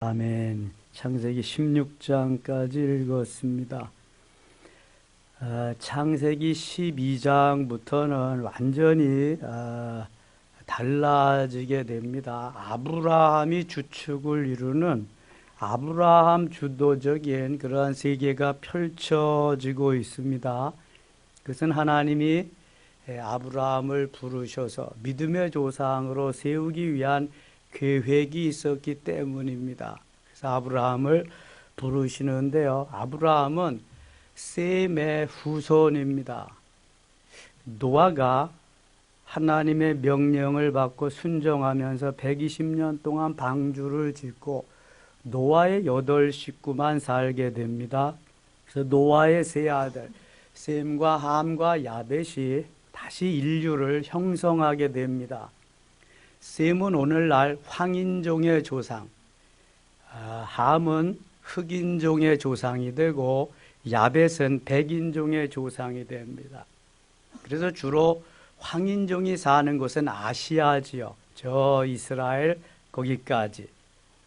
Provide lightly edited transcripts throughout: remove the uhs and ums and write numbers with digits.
아멘. 창세기 16장까지 읽었습니다. 창세기 12장부터는 완전히 달라지게 됩니다. 아브라함이 주축을 이루는 아브라함 주도적인 그러한 세계가 펼쳐지고 있습니다. 그것은 하나님이 아브라함을 부르셔서 믿음의 조상으로 세우기 위한 계획이 있었기 때문입니다. 그래서 아브라함을 부르시는데요. 아브라함은 셈의 후손입니다. 노아가 하나님의 명령을 받고 순종하면서 120년 동안 방주를 짓고 노아의 8 식구만 살게 됩니다. 그래서 노아의 세 아들 셈과 함과 야벳이 다시 인류를 형성하게 됩니다. 셈은 오늘날 황인종의 조상, 함은 흑인종의 조상이 되고 야벳은 백인종의 조상이 됩니다. 그래서 주로 황인종이 사는 곳은 아시아지요. 저 이스라엘 거기까지.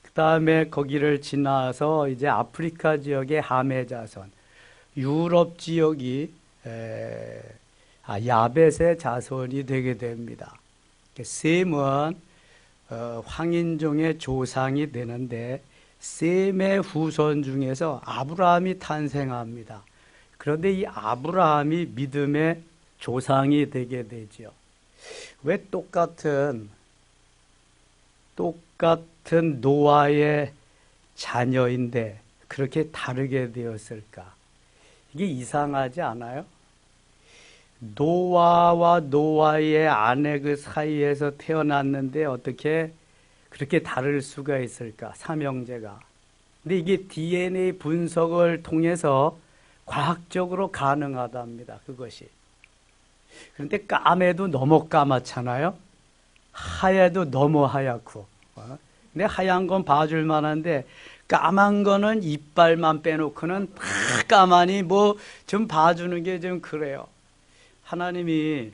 그 다음에 거기를 지나서 이제 아프리카 지역의 함의 자손, 유럽 지역이 야벳의 자손이 되게 됩니다. 셈은 황인종의 조상이 되는데 셈의 후손 중에서 아브라함이 탄생합니다. 그런데 이 아브라함이 믿음의 조상이 되게 되죠. 왜 똑같은 노아의 자녀인데 그렇게 다르게 되었을까? 이게 이상하지 않아요? 노아와 노아의 아내 그 사이에서 태어났는데 어떻게 그렇게 다를 수가 있을까? 삼형제가. 근데 이게 DNA 분석을 통해서 과학적으로 가능하답니다. 그것이. 그런데 까매도 너무 까맣잖아요. 하얘도 너무 하얗고. 근데 하얀 건 봐줄 만한데 까만 거는 이빨만 빼놓고는 다 까마니 뭐 좀 봐주는 게 좀 그래요. 하나님이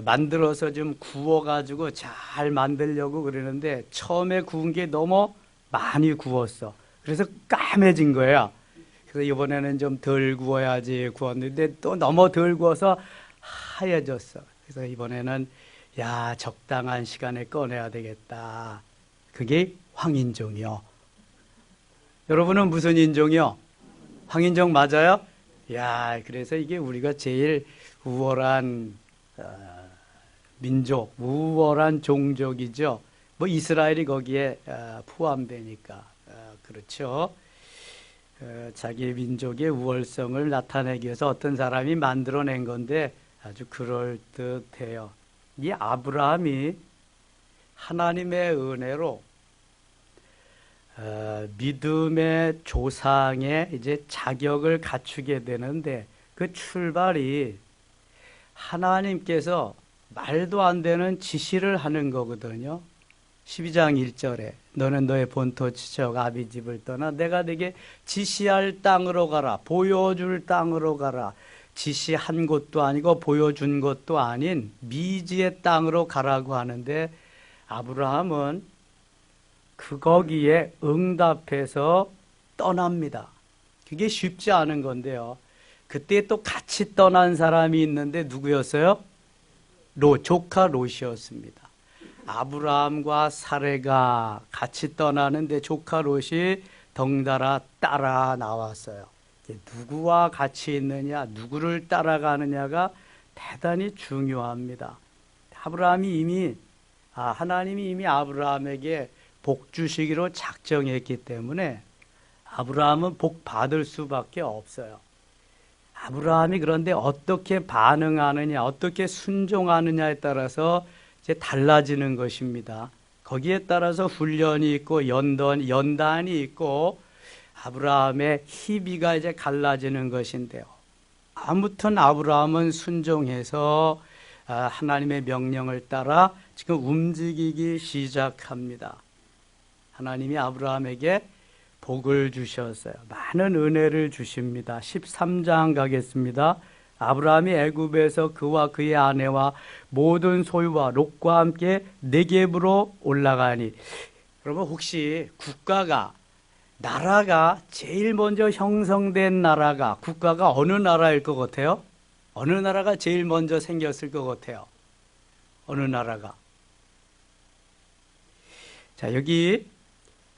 만들어서 좀 구워가지고 잘 만들려고 그러는데 처음에 구운 게 너무 많이 구웠어. 그래서 까매진 거야. 그래서 이번에는 좀 덜 구워야지 구웠는데 또 너무 덜 구워서 하얘졌어. 그래서 이번에는 적당한 시간에 꺼내야 되겠다. 그게 황인종이요. 여러분은 무슨 인종이요? 황인종 맞아요? 그래서 이게 우리가 제일 우월한 민족, 우월한 종족이죠. 뭐 이스라엘이 거기에 포함되니까 그렇죠. 자기 민족의 우월성을 나타내기 위해서 어떤 사람이 만들어낸 건데 아주 그럴듯해요. 이 아브라함이 하나님의 은혜로 믿음의 조상의 이제 자격을 갖추게 되는데 그 출발이 하나님께서 말도 안 되는 지시를 하는 거거든요. 12장 1절에 너는 너의 본토 지척 아비 집을 떠나 내가 네게 지시할 땅으로 가라. 보여줄 땅으로 가라. 지시한 곳도 아니고 보여준 곳도 아닌 미지의 땅으로 가라고 하는데 아브라함은 거기에 응답해서 떠납니다. 그게 쉽지 않은 건데요. 그때 또 같이 떠난 사람이 있는데 누구였어요? 조카 롯이었습니다. 아브라함과 사레가 같이 떠나는데 조카 롯이 덩달아 따라 나왔어요. 누구와 같이 있느냐, 누구를 따라가느냐가 대단히 중요합니다. 하나님이 이미 아브라함에게 복 주시기로 작정했기 때문에 아브라함은 복 받을 수밖에 없어요. 아브라함이 그런데 어떻게 반응하느냐, 어떻게 순종하느냐에 따라서 이제 달라지는 것입니다. 거기에 따라서 훈련이 있고 연단이 있고 아브라함의 희비가 이제 갈라지는 것인데요. 아무튼 아브라함은 순종해서 하나님의 명령을 따라 지금 움직이기 시작합니다. 하나님이 아브라함에게 복을 주셨어요. 많은 은혜를 주십니다. 13장 가겠습니다. 아브라함이 애굽에서 그와 그의 아내와 모든 소유와 롯과 함께 네겝으로 올라가니 그러면 혹시 나라가 제일 먼저 형성된 나라가, 국가가 어느 나라일 것 같아요? 어느 나라가 제일 먼저 생겼을 것 같아요? 어느 나라가? 자, 여기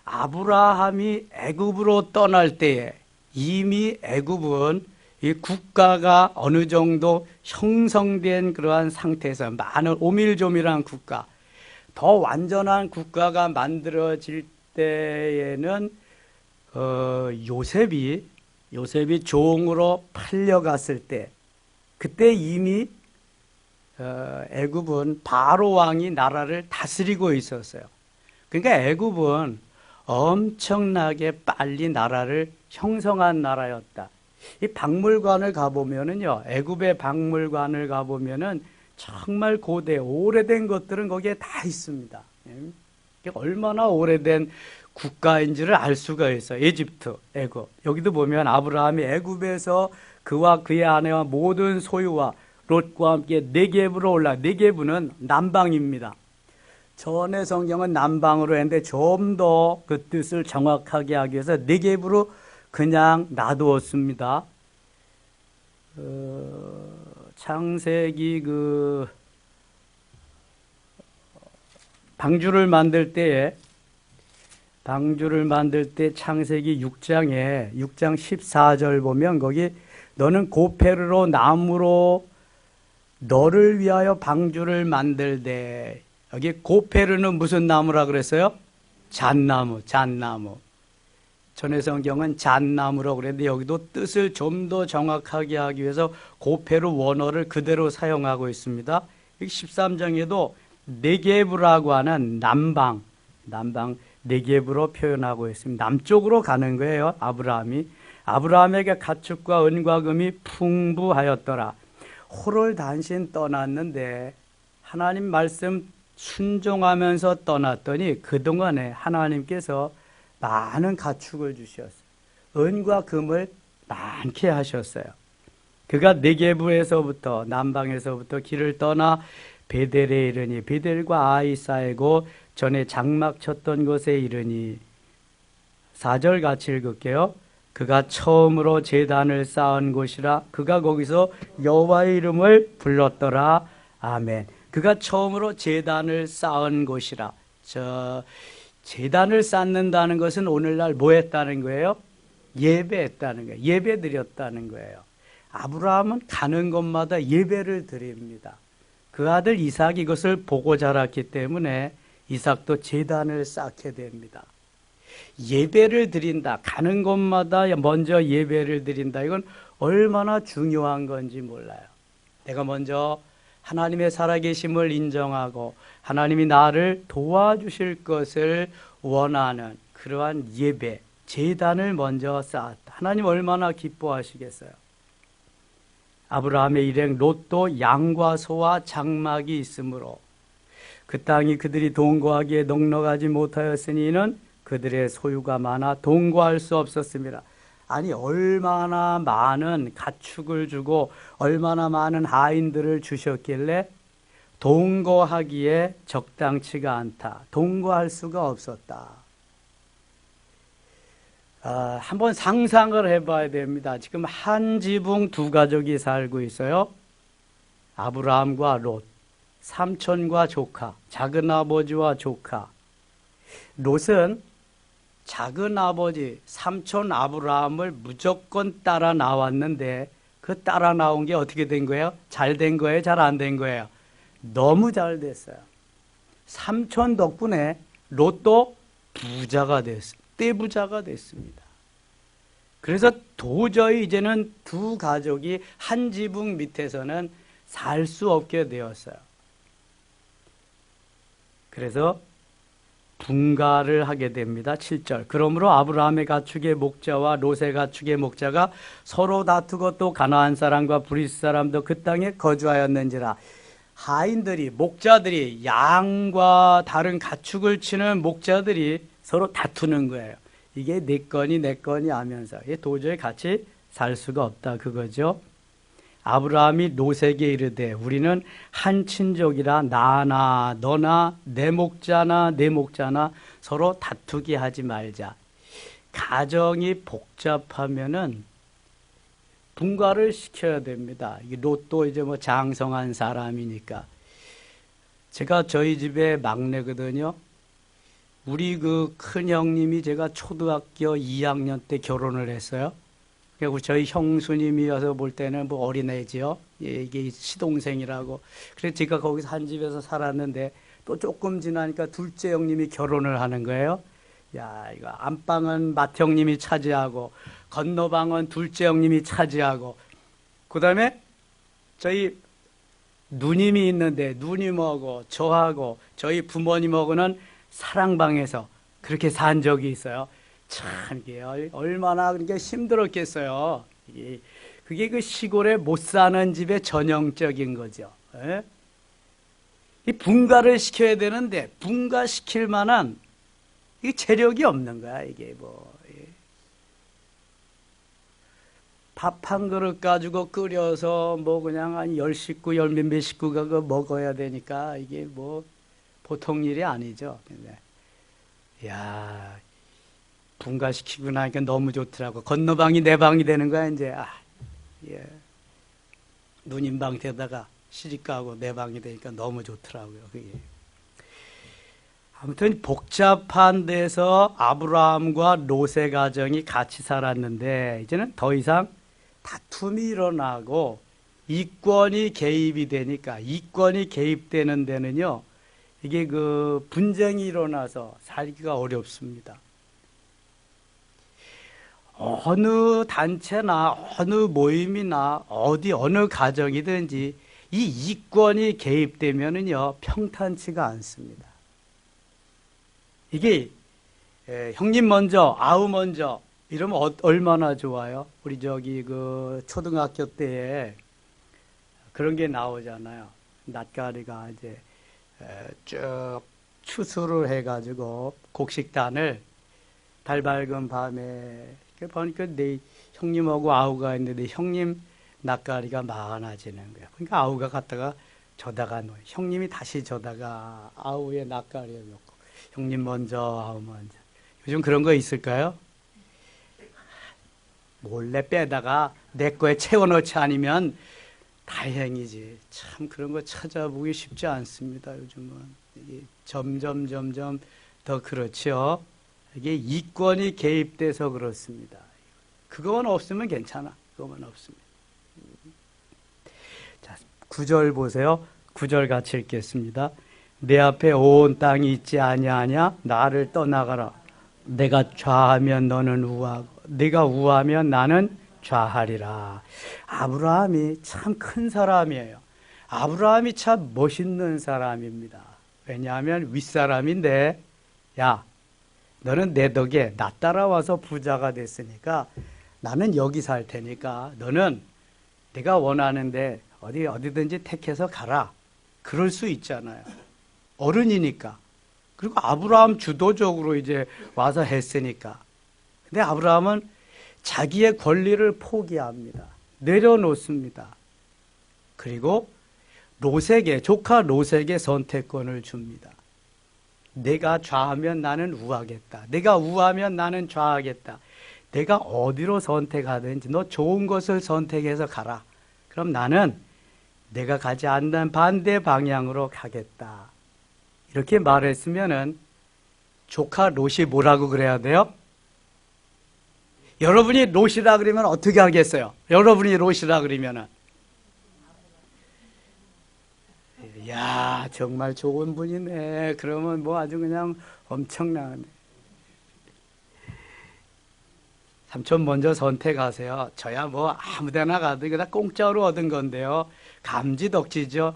아브라함이 애굽으로 떠날 때에 이미 애굽은 이 국가가 어느 정도 형성된 그러한 상태에서 많은 오밀조밀한 국가, 더 완전한 국가가 만들어질 때에는 요셉이 종으로 팔려갔을 때, 그때 이미 애굽은 바로 왕이 나라를 다스리고 있었어요. 그러니까 애굽은 엄청나게 빨리 나라를 형성한 나라였다. 이 박물관을 가보면은요, 애굽의 박물관을 가보면은 정말 오래된 것들은 거기에 다 있습니다. 얼마나 오래된 국가인지를 알 수가 있어요. 에집트, 애굽. 여기도 보면 아브라함이 애굽에서 그와 그의 아내와 모든 소유와 롯과 함께 네겝으로 네겝은 남방입니다. 전에 성경은 남방으로 했는데 좀 더 그 뜻을 정확하게 하기 위해서 네겝으로 그냥 놔두었습니다. 창세기 방주를 만들 때 창세기 6장 14절 보면 거기 너는 고페르로 나무로 너를 위하여 방주를 만들되, 여기 고페르는 무슨 나무라 그랬어요? 잣나무. 전에 성경은 잣나무라고 그랬는데 여기도 뜻을 좀 더 정확하게 하기 위해서 고페르 원어를 그대로 사용하고 있습니다. 13장에도 네겝이라고 하는 남방 네겝으로 표현하고 있습니다. 남쪽으로 가는 거예요. 아브라함에게 가축과 은과 금이 풍부하였더라. 호를 단신 떠났는데 하나님 말씀 순종하면서 떠났더니 그동안에 하나님께서 많은 가축을 주셨어요. 은과 금을 많게 하셨어요. 그가 네겝에서부터 남방에서부터 길을 떠나 베델에 이르니 베델과 아이 사이고 전에 장막 쳤던 곳에 이르니, 4절 같이 읽을게요. 그가 처음으로 제단을 쌓은 곳이라. 그가 거기서 여호와의 이름을 불렀더라. 아멘. 그가 처음으로 제단을 쌓은 곳이라. 제단을 쌓는다는 것은 오늘날 뭐 했다는 거예요? 예배했다는 거예요. 예배 드렸다는 거예요. 아브라함은 가는 곳마다 예배를 드립니다. 그 아들 이삭이 이것을 보고 자랐기 때문에 이삭도 제단을 쌓게 됩니다. 예배를 드린다. 가는 곳마다 먼저 예배를 드린다. 이건 얼마나 중요한 건지 몰라요. 내가 먼저 하나님의 살아계심을 인정하고 하나님이 나를 도와주실 것을 원하는 그러한 예배, 제단을 먼저 쌓았다. 하나님 얼마나 기뻐하시겠어요. 아브라함의 일행 롯도 양과 소와 장막이 있으므로 그 땅이 그들이 동거하기에 넉넉하지 못하였으니 이는 그들의 소유가 많아 동거할 수 없었습니다. 아니, 얼마나 많은 가축을 주고 얼마나 많은 하인들을 주셨길래 동거하기에 적당치가 않다. 동거할 수가 없었다. 한번 상상을 해봐야 됩니다. 지금 한 지붕 두 가족이 살고 있어요. 아브라함과 롯, 삼촌과 조카, 작은아버지와 조카. 롯은 작은아버지, 삼촌 아브라함을 무조건 따라 나왔는데 그 따라 나온 게 어떻게 된 거예요? 잘 된 거예요? 잘 안 된 거예요? 너무 잘 됐어요. 삼촌 덕분에 롯도 부자가 됐어요. 떼부자가 됐습니다. 그래서 도저히 이제는 두 가족이 한 지붕 밑에서는 살 수 없게 되었어요. 그래서 분가를 하게 됩니다. 7절. 그러므로 아브라함의 가축의 목자와 롯의 가축의 목자가 서로 다투고 또 가나안 사람과 브리스 사람도 그 땅에 거주하였는지라. 하인들이, 목자들이, 양과 다른 가축을 치는 목자들이 서로 다투는 거예요. 이게 내 거니 하면서 도저히 같이 살 수가 없다 그거죠. 아브라함이 롯에게 이르되 우리는 한 친족이라 나나 너나 내 목자나 내 목자나 서로 다투게 하지 말자. 가정이 복잡하면은 분가를 시켜야 됩니다. 롯도 이제 뭐 장성한 사람이니까. 제가 저희 집에 막내거든요. 우리 그 큰 형님이 제가 초등학교 2학년 때 결혼을 했어요. 그리고 저희 형수님이어서 볼 때는 뭐 어린애지요. 이게 시동생이라고. 그래서 제가 거기서 한 집에서 살았는데 또 조금 지나니까 둘째 형님이 결혼을 하는 거예요. 야, 이거 안방은 맏형님이 차지하고 건너방은 둘째 형님이 차지하고 그 다음에 저희 누님이 있는데 누님하고 저하고 저희 부모님하고는 사랑방에서 그렇게 산 적이 있어요. 참 이게 얼마나 그러니까 힘들었겠어요. 그게 그 시골에 못 사는 집의 전형적인 거죠. 예? 이 분가를 시켜야 되는데 분가시킬 만한 이 재력이 없는 거야. 이게 뭐 밥 한 그릇 가지고 끓여서 뭐 그냥 한 10식구, 열몇몇 식구가 그 먹어야 되니까 이게 뭐 보통 일이 아니죠. 근데 야, 분가시키고 나니까 너무 좋더라고. 건너방이 내 방이 되는 거야, 이제. 예. 누님 방 되다가 시집가고 내 방이 되니까 너무 좋더라고요, 그게. 아무튼 복잡한 데서 아브라함과 롯의 가정이 같이 살았는데 이제는 더 이상 다툼이 일어나고 이권이 개입이 되니까 이권이 개입되는 데는요 이게 그 분쟁이 일어나서 살기가 어렵습니다. 어느 단체나 어느 모임이나 어느 가정이든지 이 이권이 개입되면은요 평탄치가 않습니다. 이게 형님 먼저 아우 먼저 이러면 얼마나 좋아요. 우리 저기 그 초등학교 때에 그런 게 나오잖아요. 낯가리가 이제 쭉 추수를 해가지고 곡식단을 달 밝은 밤에 보니까 내 형님하고 아우가 있는데 형님 낯가리가 많아지는 거야. 그러니까 아우가 갔다가 저다가 놓여. 형님이 다시 저다가 아우의 낯가리에 놓고 형님 먼저 아우 먼저. 요즘 그런 거 있을까요? 몰래 빼다가 내 거에 채워넣지 않으면 다행이지. 참 그런 거 찾아보기 쉽지 않습니다. 요즘은 이게 점점 더 그렇죠. 이게 이권이 개입돼서 그렇습니다. 그거만 없으면 괜찮아. 그거만 없으면. 자, 9절 보세요. 9절 같이 읽겠습니다. 내 앞에 온 땅이 있지 아니하냐? 나를 떠나가라. 내가 좌하면 너는 우하고 네가 우하면 나는 좌하리라. 아브라함이 참 큰 사람이에요. 아브라함이 참 멋있는 사람입니다. 왜냐하면 윗사람인데 야 너는 내 덕에 나 따라와서 부자가 됐으니까 나는 여기 살 테니까 너는 내가 원하는데 어디든지 택해서 가라. 그럴 수 있잖아요. 어른이니까. 그리고 아브라함 주도적으로 이제 와서 했으니까. 근데 아브라함은 자기의 권리를 포기합니다. 내려놓습니다. 그리고 조카 롯에게 선택권을 줍니다. 내가 좌하면 나는 우하겠다. 내가 우하면 나는 좌하겠다. 내가 어디로 선택하든지 너 좋은 것을 선택해서 가라. 그럼 나는 내가 가지 않는 반대 방향으로 가겠다. 이렇게 말했으면은 조카 롯이 뭐라고 그래야 돼요? 여러분이 롯이라 그러면 어떻게 하겠어요? 여러분이 롯이라 그러면은 야 정말 좋은 분이네. 그러면 뭐 아주 그냥 엄청나네. 삼촌 먼저 선택하세요. 저야 뭐 아무데나 가도 이거 다 공짜로 얻은 건데요. 감지덕지죠.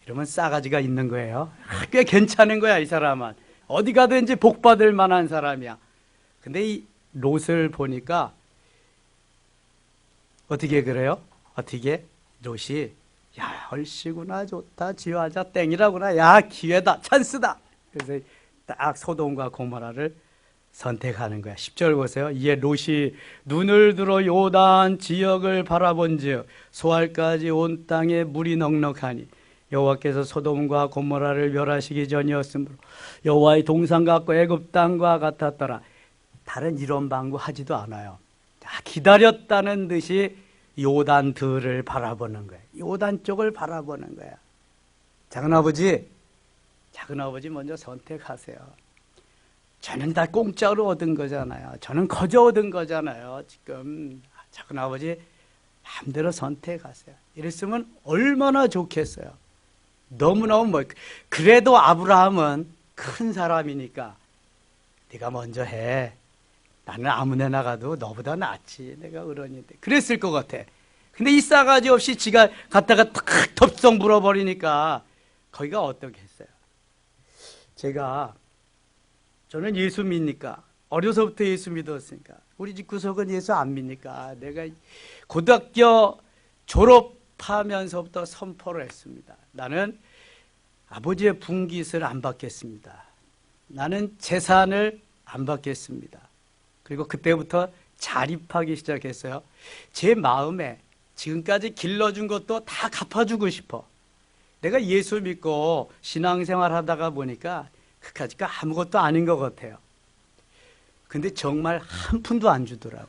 이러면 싸가지가 있는 거예요. 꽤 괜찮은 거야 이 사람은. 어디 가든지 복 받을 만한 사람이야. 근데 이 롯을 보니까 어떻게 그래요? 어떻게? 롯이 야 얼씨구나 좋다 지화자 땡이라구나 야 기회다 찬스다. 그래서 딱 소돔과 고모라를 선택하는 거야. 10절 보세요. 이에 롯이 눈을 들어 요단 지역을 바라본즉 소알까지 온 땅에 물이 넉넉하니 여호와께서 소돔과 고모라를 멸하시기 전이었으므로 여호와의 동산 같고 애굽 땅과 같았더라. 다른 이런 방구하지도 않아요. 기다렸다는 듯이 요단 들을 바라보는 거예요. 요단 쪽을 바라보는 거야. 작은아버지 먼저 선택하세요. 저는 다 공짜로 얻은 거잖아요. 저는 거저 얻은 거잖아요. 지금 작은아버지 마음대로 선택하세요. 이랬으면 얼마나 좋겠어요. 너무너무 그래도 아브라함은 큰 사람이니까 네가 먼저 해. 나는 아무데 나가도 너보다 낫지. 내가 어른인데. 그랬을 것 같아. 근데 이 싸가지 없이 지가 갔다가 탁 덥석 물어버리니까 거기가 어떻겠어요? 저는 예수 믿니까? 어려서부터 예수 믿었으니까. 우리 집 구석은 예수 안 믿니까? 내가 고등학교 졸업하면서부터 선포를 했습니다. 나는 아버지의 분깃을 안 받겠습니다. 나는 재산을 안 받겠습니다. 그리고 그때부터 자립하기 시작했어요. 제 마음에 지금까지 길러준 것도 다 갚아주고 싶어. 내가 예수 믿고 신앙생활 하다가 보니까 그까짓가 아무것도 아닌 것 같아요. 근데 정말 한 푼도 안 주더라고.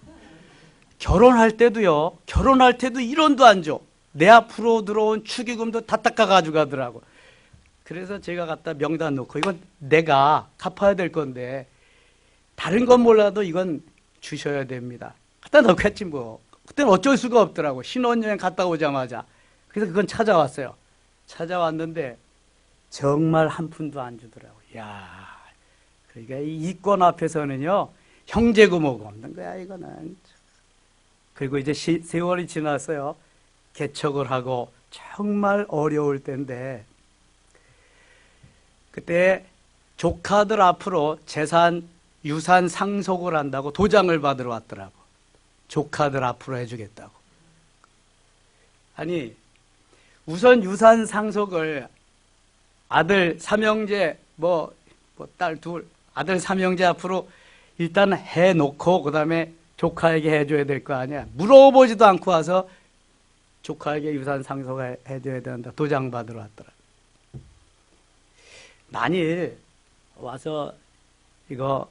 결혼할 때도 1원도 안 줘. 내 앞으로 들어온 축의금도 다 닦아 가져가더라고. 그래서 제가 갖다 명단 놓고 이건 내가 갚아야 될 건데 다른 건 몰라도 이건 주셔야 됩니다. 갖다 넣겠지 뭐. 그때는 어쩔 수가 없더라고. 신혼여행 갔다 오자마자. 그래서 그건 찾아왔어요. 찾아왔는데 정말 한 푼도 안 주더라고. 야, 그러니까 이 이권 앞에서는요 형제고 뭐고 없는 거야 이거는. 그리고 이제 세월이 지났어요. 개척을 하고 정말 어려울 때인데 그때 조카들 앞으로 유산 상속을 한다고 도장을 받으러 왔더라고. 조카들 앞으로 해주겠다고. 아니 우선 유산 상속을 아들 삼형제 딸 둘 아들 삼형제 앞으로 일단 해놓고 그 다음에 조카에게 해줘야 될 거 아니야. 물어보지도 않고 와서 조카에게 유산 상속을 해줘야 된다. 도장 받으러 왔더라. 만일 와서 이거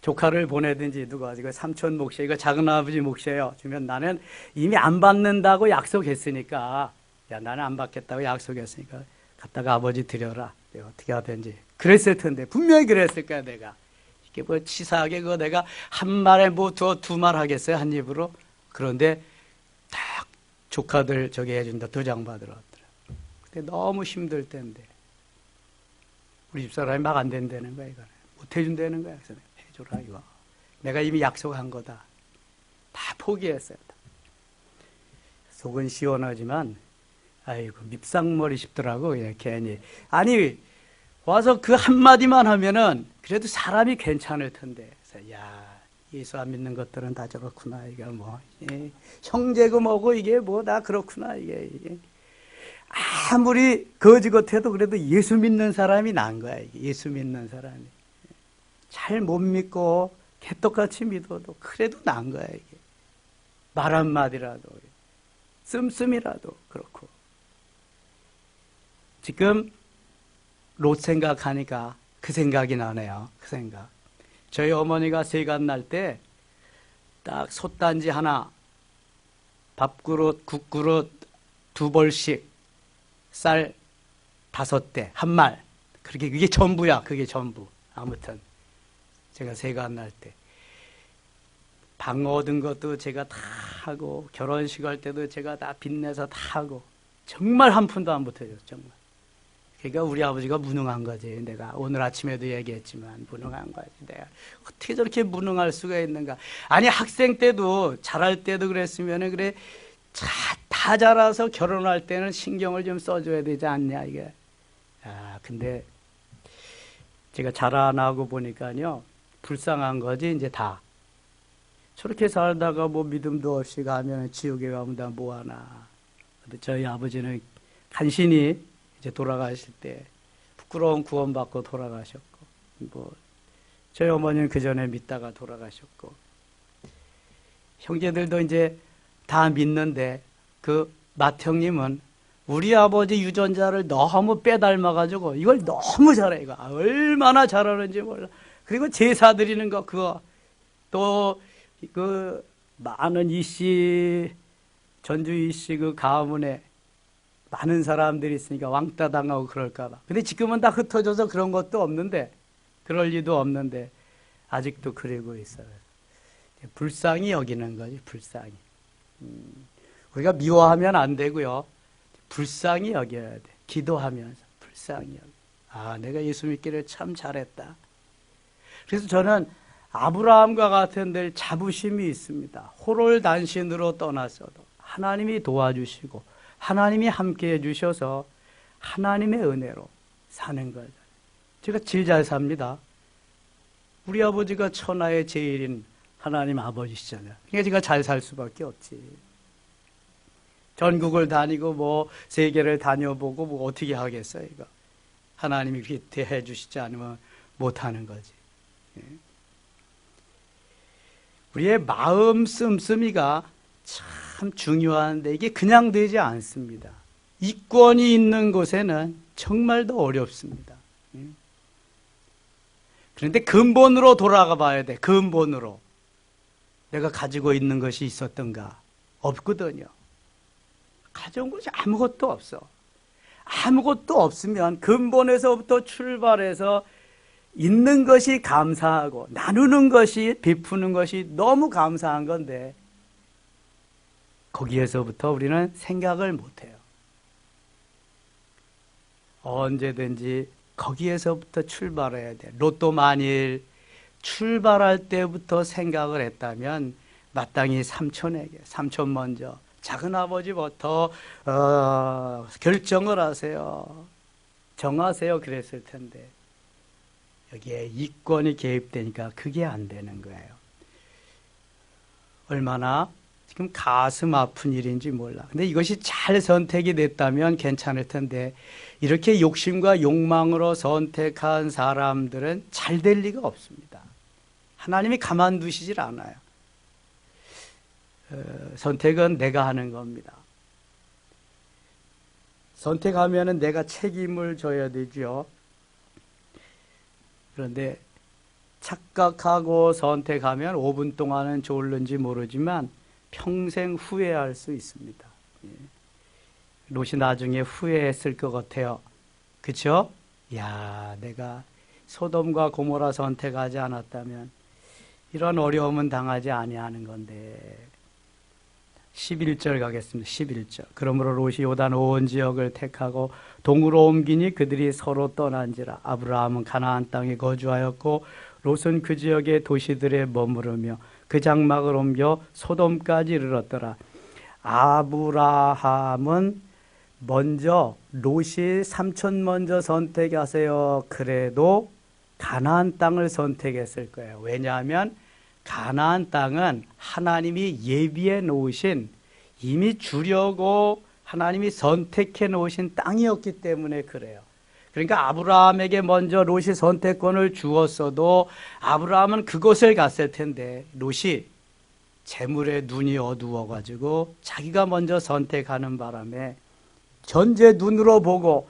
조카를 보내든지 누가 이거 삼촌 몫이에요. 이거 작은아버지 몫이에요. 주면 나는 이미 안 받는다고 약속했으니까 야 나는 안 받겠다고 약속했으니까 갖다가 아버지 드려라. 내가 어떻게 하든지. 그랬을 텐데 분명히 그랬을 거야 내가. 이게 뭐 치사하게 그거 내가 한 말에 두 말 하겠어요 한 입으로. 그런데 딱 조카들 저기 해준다 도장 받으러 왔더라. 그때 너무 힘들 때인데 우리 집사람이 막 안 된다는 거야 이거는. 못 해준다는 거야. 그래서 해줘라 이거. 내가 이미 약속한 거다. 다 포기했어요. 속은 시원하지만 아이고 밉상머리 싶더라고 괜히. 아니 와서 그 한마디만 하면은 그래도 사람이 괜찮을 텐데. 그래서 야 예수 안 믿는 것들은 다 저렇구나. 이게 뭐 형제고 뭐고 이게 뭐 다 그렇구나. 이게 아무리 거지 같아도 그래도 예수 믿는 사람이 난 거야. 이게 예수 믿는 사람이 잘 못 믿고 개떡같이 믿어도 그래도 난 거야. 이게 말 한마디라도 씀씀이라도 그렇고. 지금 롯 생각하니까 그 생각이 나네요. 그 생각. 저희 어머니가 세간 날 때 딱 솥단지 하나, 밥그릇, 국그릇 2벌씩, 쌀 5대, 한 말. 그렇게 그게 전부야. 그게 전부. 아무튼 제가 세간 날 때 방 얻은 것도 제가 다 하고 결혼식 할 때도 제가 다 빚내서 다 하고 정말 한 푼도 안 보태줬어. 정말. 그러니까 우리 아버지가 무능한 거지. 내가 오늘 아침에도 얘기했지만 무능한 거지. 내가 어떻게 저렇게 무능할 수가 있는가. 아니 학생 때도 잘할 때도 그랬으면 그래 다 자라서 결혼할 때는 신경을 좀 써줘야 되지 않냐 이게. 근데 제가 자라나고 보니까요 불쌍한 거지 이제 다. 저렇게 살다가 뭐 믿음도 없이 가면 지옥에 가면 다 뭐하나. 근데 저희 아버지는 간신히 이제 돌아가실 때 부끄러운 구원받고 돌아가셨고 뭐 저희 어머니는 그 전에 믿다가 돌아가셨고, 형제들도 이제 다 믿는데, 그 맏형님은 우리 아버지 유전자를 너무 빼닮아가지고 이걸 너무 잘해. 이거 얼마나 잘하는지 몰라. 그리고 제사 드리는 거, 그거 또 그 많은 이씨, 전주 이씨 그 가문에 많은 사람들이 있으니까 왕따 당하고 그럴까봐. 근데 지금은 다 흩어져서 그런 것도 없는데, 그럴 리도 없는데 아직도 그러고 있어요. 불쌍히 여기는 거지, 불쌍히. 우리가 미워하면 안 되고요. 불쌍히 여겨야 돼. 기도하면서 불쌍히 여겨. 아, 내가 예수 믿기를 참 잘했다. 그래서 저는 아브라함과 같은 들 자부심이 있습니다. 호롤단신으로 떠났어도 하나님이 도와주시고 하나님이 함께 해주셔서 하나님의 은혜로 사는 거죠. 제가 제일 잘 삽니다. 우리 아버지가 천하의 제일인 하나님 아버지시잖아요. 그러니까 제가 잘 살 수밖에 없지. 전국을 다니고 뭐 세계를 다녀보고 뭐 어떻게 하겠어요, 이거. 하나님이 그렇게 해주시지 않으면 못하는 거지. 우리의 마음 씀씀이가 참 중요한데 이게 그냥 되지 않습니다. 이권이 있는 곳에는 정말 더 어렵습니다. 그런데 근본으로 돌아가 봐야 돼. 근본으로. 내가 가지고 있는 것이 있었던가? 없거든요. 가져온 것이 아무것도 없어. 아무것도 없으면 근본에서부터 출발해서 있는 것이 감사하고 나누는 것이, 베푸는 것이 너무 감사한 건데 거기에서부터 우리는 생각을 못해요. 언제든지 거기에서부터 출발해야 돼. 로또 만일 출발할 때부터 생각을 했다면 마땅히 삼촌 먼저, 작은 아버지부터 결정을 하세요. 정하세요. 그랬을 텐데 여기에 이권이 개입되니까 그게 안 되는 거예요. 얼마나 지금 가슴 아픈 일인지 몰라. 근데 이것이 잘 선택이 됐다면 괜찮을 텐데 이렇게 욕심과 욕망으로 선택한 사람들은 잘 될 리가 없습니다. 하나님이 가만두시질 않아요. 선택은 내가 하는 겁니다. 선택하면은 내가 책임을 져야 되죠. 그런데 착각하고 선택하면 5분 동안은 좋을는지 모르지만 평생 후회할 수 있습니다. 롯이 나중에 후회했을 것 같아요. 그렇죠? 야, 내가 소돔과 고모라 선택하지 않았다면 이런 어려움은 당하지 아니하는 건데. 11절 가겠습니다. 11절. 그러므로 롯이 요단 온 지역을 택하고 동으로 옮기니 그들이 서로 떠난지라. 아브라함은 가나안 땅에 거주하였고 롯은 그 지역의 도시들에 머무르며 그 장막을 옮겨 소돔까지 이르렀더라. 아브라함은 먼저 롯이 삼촌 먼저 선택하세요. 그래도 가나안 땅을 선택했을 거예요. 왜냐하면 가나안 땅은 하나님이 예비해 놓으신, 이미 주려고 하나님이 선택해 놓으신 땅이었기 때문에 그래요. 그러니까 아브라함에게 먼저 롯이 선택권을 주었어도 아브라함은 그곳을 갔을 텐데 롯이 재물에 눈이 어두워가지고 자기가 먼저 선택하는 바람에 전제 눈으로 보고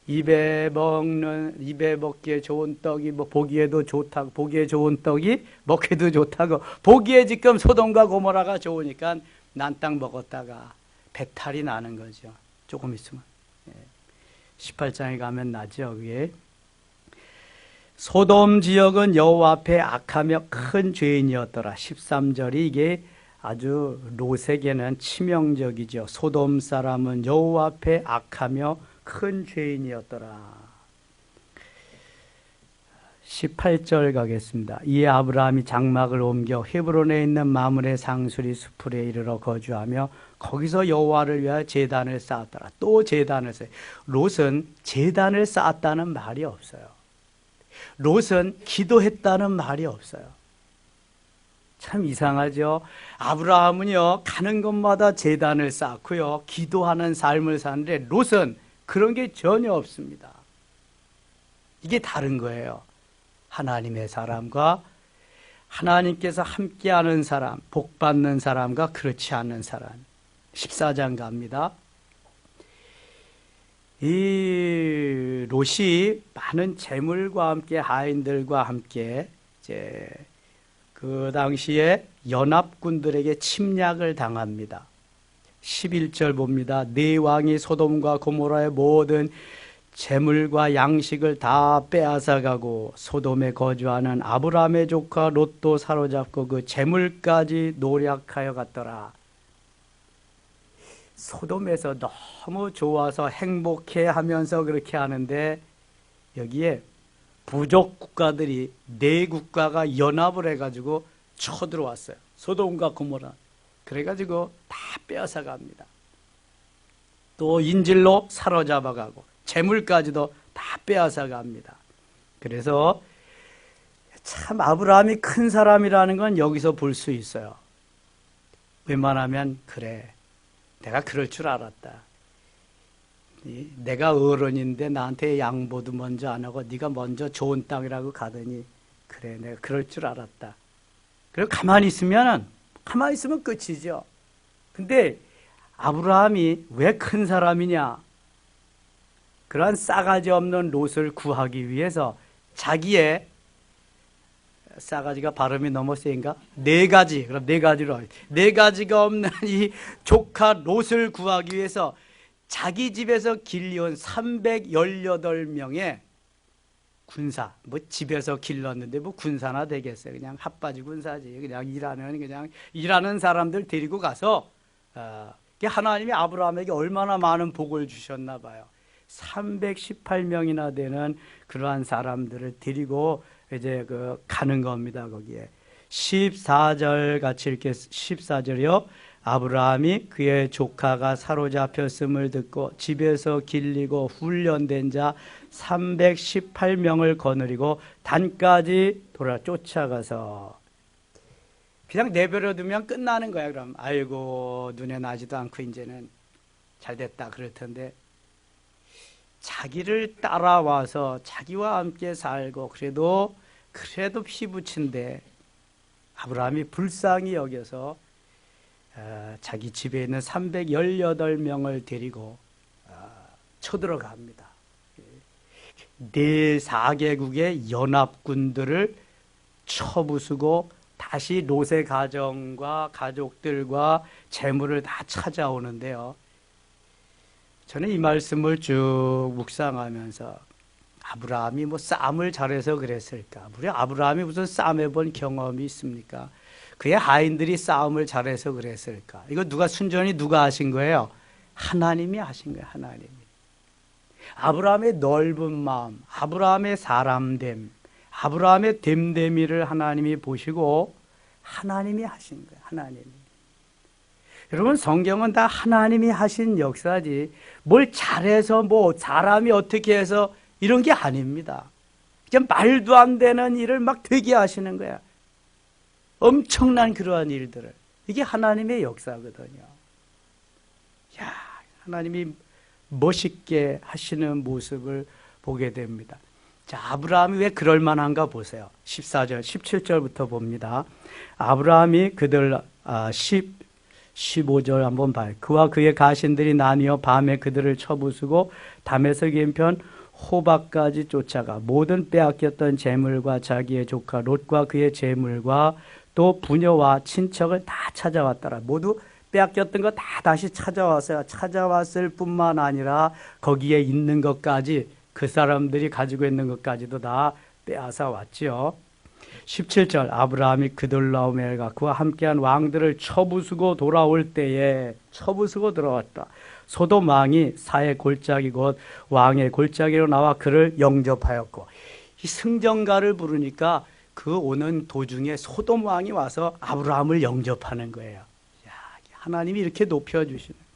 입에 먹기에 좋은 떡이 뭐 보기에도 좋다고, 보기에 좋은 떡이 먹기도 좋다고, 보기에 지금 소돔과 고모라가 좋으니까 난 땅 먹었다가 배탈이 나는 거죠. 조금 있으면. 18장에 가면 나죠. 위에 소돔 지역은 여호와 앞에 악하며 큰 죄인이었더라. 13절이 이게 아주 롯에게는 치명적이죠. 소돔 사람은 여호와 앞에 악하며 큰 죄인이었더라. 18절 가겠습니다. 이에 아브라함이 장막을 옮겨 헤브론에 있는 마므레 상수리 수풀에 이르러 거주하며 거기서 여호와를 위하여 제단을 쌓았더라. 또 제단을 쌓아요. 롯은 제단을 쌓았다는 말이 없어요. 롯은 기도했다는 말이 없어요. 참 이상하죠. 아브라함은요 가는 곳마다 제단을 쌓고요 기도하는 삶을 사는데 롯은 그런 게 전혀 없습니다. 이게 다른 거예요. 하나님의 사람과 하나님께서 함께하는 사람, 복받는 사람과 그렇지 않는 사람. 14장 갑니다. 이 롯이 많은 재물과 함께 하인들과 함께 이제 그 당시에 연합군들에게 침략을 당합니다. 11절 봅니다. 네 왕이 소돔과 고모라의 모든 재물과 양식을 다 빼앗아가고 소돔에 거주하는 아브라함의 조카 롯도 사로잡고 그 재물까지 노략하여 갔더라. 소돔에서 너무 좋아서 행복해 하면서 그렇게 하는데 여기에 부족 국가들이 네 국가가 연합을 해가지고 쳐들어왔어요. 소돔과 고모라. 그래가지고 다 빼앗아 갑니다. 또 인질로 사로잡아가고 재물까지도 다 빼앗아 갑니다. 그래서 참 아브라함이 큰 사람이라는 건 여기서 볼 수 있어요. 웬만하면 그래, 내가 그럴 줄 알았다. 내가 어른인데 나한테 양보도 먼저 안 하고 네가 먼저 좋은 땅이라고 가더니 그래, 내가 그럴 줄 알았다. 그리고 가만히 있으면 끝이죠. 근데 아브라함이 왜 큰 사람이냐? 그러한 싸가지 없는 롯을 구하기 위해서 자기의 싸가지가 발음이 너무 세인가? 네 가지, 그럼 네 가지로 네 가지가 없는 이 조카 롯을 구하기 위해서 자기 집에서 길러온 318명의 군사, 뭐 집에서 길렀는데 뭐 군사나 되겠어요. 그냥 핫바지 군사지. 그냥 일하는 사람들 데리고 가서 하나님이 아브라함에게 얼마나 많은 복을 주셨나 봐요. 318명이나 되는 그러한 사람들을 데리고 이제 가는 겁니다. 거기에 14절 같이 이렇게 14절이요. 아브라함이 그의 조카가 사로잡혔음을 듣고 집에서 길리고 훈련된 자 318명을 거느리고 단까지 돌아 쫓아가서 그냥 내버려 두면 끝나는 거야. 그럼 아이고 눈에 나지도 않고 이제는 잘 됐다 그럴 텐데 자기를 따라와서 자기와 함께 살고 그래도 피부친데 아브라함이 불쌍히 여겨서 자기 집에 있는 318명을 데리고 쳐들어갑니다. 네 4개국의 연합군들을 쳐부수고 다시 롯의 가정과 가족들과 재물을 다 찾아오는데요. 저는 이 말씀을 쭉 묵상하면서 아브라함이 뭐 싸움을 잘해서 그랬을까? 우리 아브라함이 무슨 싸움해본 경험이 있습니까? 그의 하인들이 싸움을 잘해서 그랬을까? 이거 순전히 누가 하신 거예요? 하나님이 하신 거예요. 하나님이. 아브라함의 넓은 마음, 아브라함의 사람됨, 아브라함의 됨됨이를 하나님이 보시고 하나님이 하신 거예요. 하나님이. 여러분 성경은 다 하나님이 하신 역사지 뭘 잘해서 뭐 사람이 어떻게 해서 이런 게 아닙니다. 그냥 말도 안 되는 일을 막 되게 하시는 거야. 엄청난 그러한 일들을. 이게 하나님의 역사거든요. 야, 하나님이 멋있게 하시는 모습을 보게 됩니다. 자, 아브라함이 왜 그럴 만한가 보세요. 14절, 17절부터 봅니다. 아브라함이 그들 15절 한번 봐요. 그와 그의 가신들이 나뉘어 밤에 그들을 쳐부수고 담에서 긴편 호박까지 쫓아가 모든 빼앗겼던 재물과 자기의 조카 롯과 그의 재물과 또 부녀와 친척을 다 찾아왔더라. 모두 빼앗겼던 거 다 다시 찾아왔어요. 찾아왔을 뿐만 아니라 거기에 있는 것까지 그 사람들이 가지고 있는 것까지도 다 빼앗아 왔죠. 17절 아브라함이 그돌라오멜과 그와 함께한 왕들을 쳐부수고 돌아올 때에 쳐부수고 들어왔다. 소돔 왕이 사의 골짜기 곧 왕의 골짜기로 나와 그를 영접하였고 이 승전가를 부르니까 그 오는 도중에 소돔 왕이 와서 아브라함을 영접하는 거예요. 야, 하나님이 이렇게 높여주시는.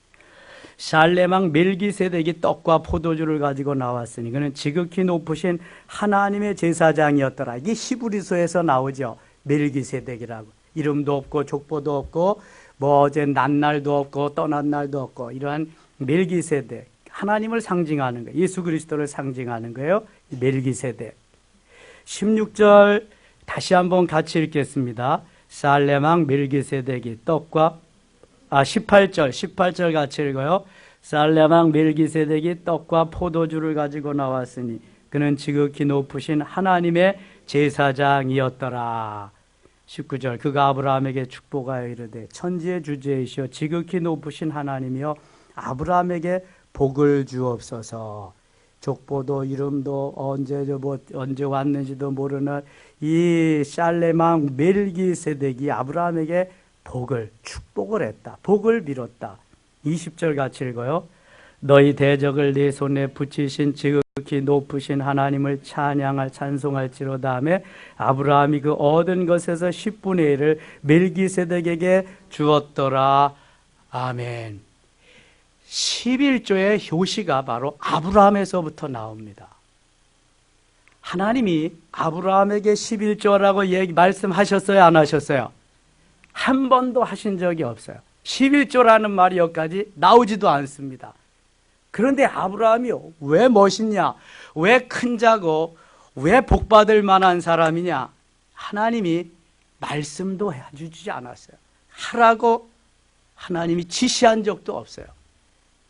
살렘 왕 멜기세덱이 떡과 포도주를 가지고 나왔으니 그는 지극히 높으신 하나님의 제사장이었더라. 이게 히브리서에서 나오죠. 멜기세덱이라고. 이름도 없고 족보도 없고 뭐 어제 난 날도 없고 떠난 날도 없고 이러한 멜기세덱. 하나님을 상징하는 거예요. 예수 그리스도를 상징하는 거예요. 멜기세덱. 16절 다시 한번 같이 읽겠습니다. 살렘왕 멜기세덱이 떡과 18절 같이 읽어요. 살렘왕 멜기세덱이 떡과 포도주를 가지고 나왔으니 그는 지극히 높으신 하나님의 제사장이었더라. 19절 그가 아브라함에게 축복하여 이르되 천지의 주제이시여 지극히 높으신 하나님이여 아브라함에게 복을 주옵소서. 족보도 이름도 언제 왔는지도 모르는 이 살렘왕 멜기세덱이 아브라함에게 축복을 했다. 복을 빌었다. 20절 같이 읽어요. 너희 대적을 네 손에 붙이신 지극히 높으신 하나님을 찬송할지로다 하며 아브라함이 그 얻은 것에서 10분의 1을 멜기세덱에게 주었더라. 아멘. 11조의 효시가 바로 아브라함에서부터 나옵니다. 하나님이 아브라함에게 11조라고 말씀하셨어요? 안 하셨어요? 한 번도 하신 적이 없어요. 11조라는 말이 여기까지 나오지도 않습니다. 그런데 아브라함이 왜 멋있냐? 왜 큰 자고 왜 복받을 만한 사람이냐? 하나님이 말씀도 해주지 않았어요. 하라고 하나님이 지시한 적도 없어요.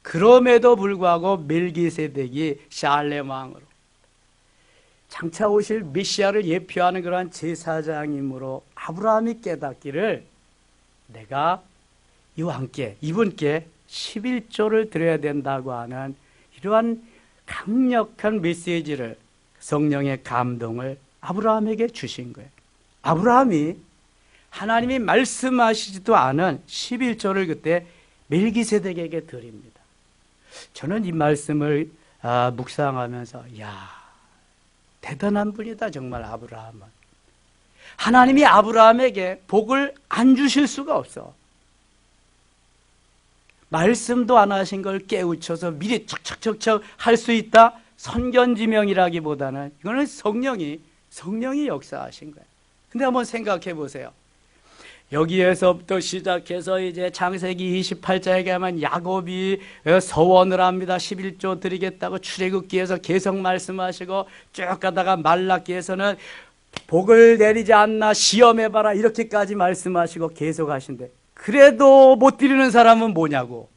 그럼에도 불구하고 멜기세덱이 살렘 왕으로 장차 오실 메시아를 예표하는 그러한 제사장이므로 아브라함이 깨닫기를 내가 이분께 11조를 드려야 된다고 하는 이러한 강력한 메시지를 성령의 감동을 아브라함에게 주신 거예요. 아브라함이 하나님이 말씀하시지도 않은 11조를 그때 멜기세덱에게 드립니다. 저는 이 말씀을 묵상하면서 대단한 분이다 정말 아브라함은. 하나님이 아브라함에게 복을 안 주실 수가 없어. 말씀도 안 하신 걸 깨우쳐서 미리 척척척척 할 수 있다? 선견지명이라기보다는 이거는 성령이 역사하신 거예요. 근데 한번 생각해 보세요. 여기에서부터 시작해서 이제 창세기 28장에 가면 야곱이 서원을 합니다. 11조 드리겠다고 출애굽기에서 계속 말씀하시고 쭉 가다가 말라기에서는 복을 내리지 않나 시험해봐라 이렇게까지 말씀하시고 계속 하신대. 그래도 못 드리는 사람은 뭐냐고.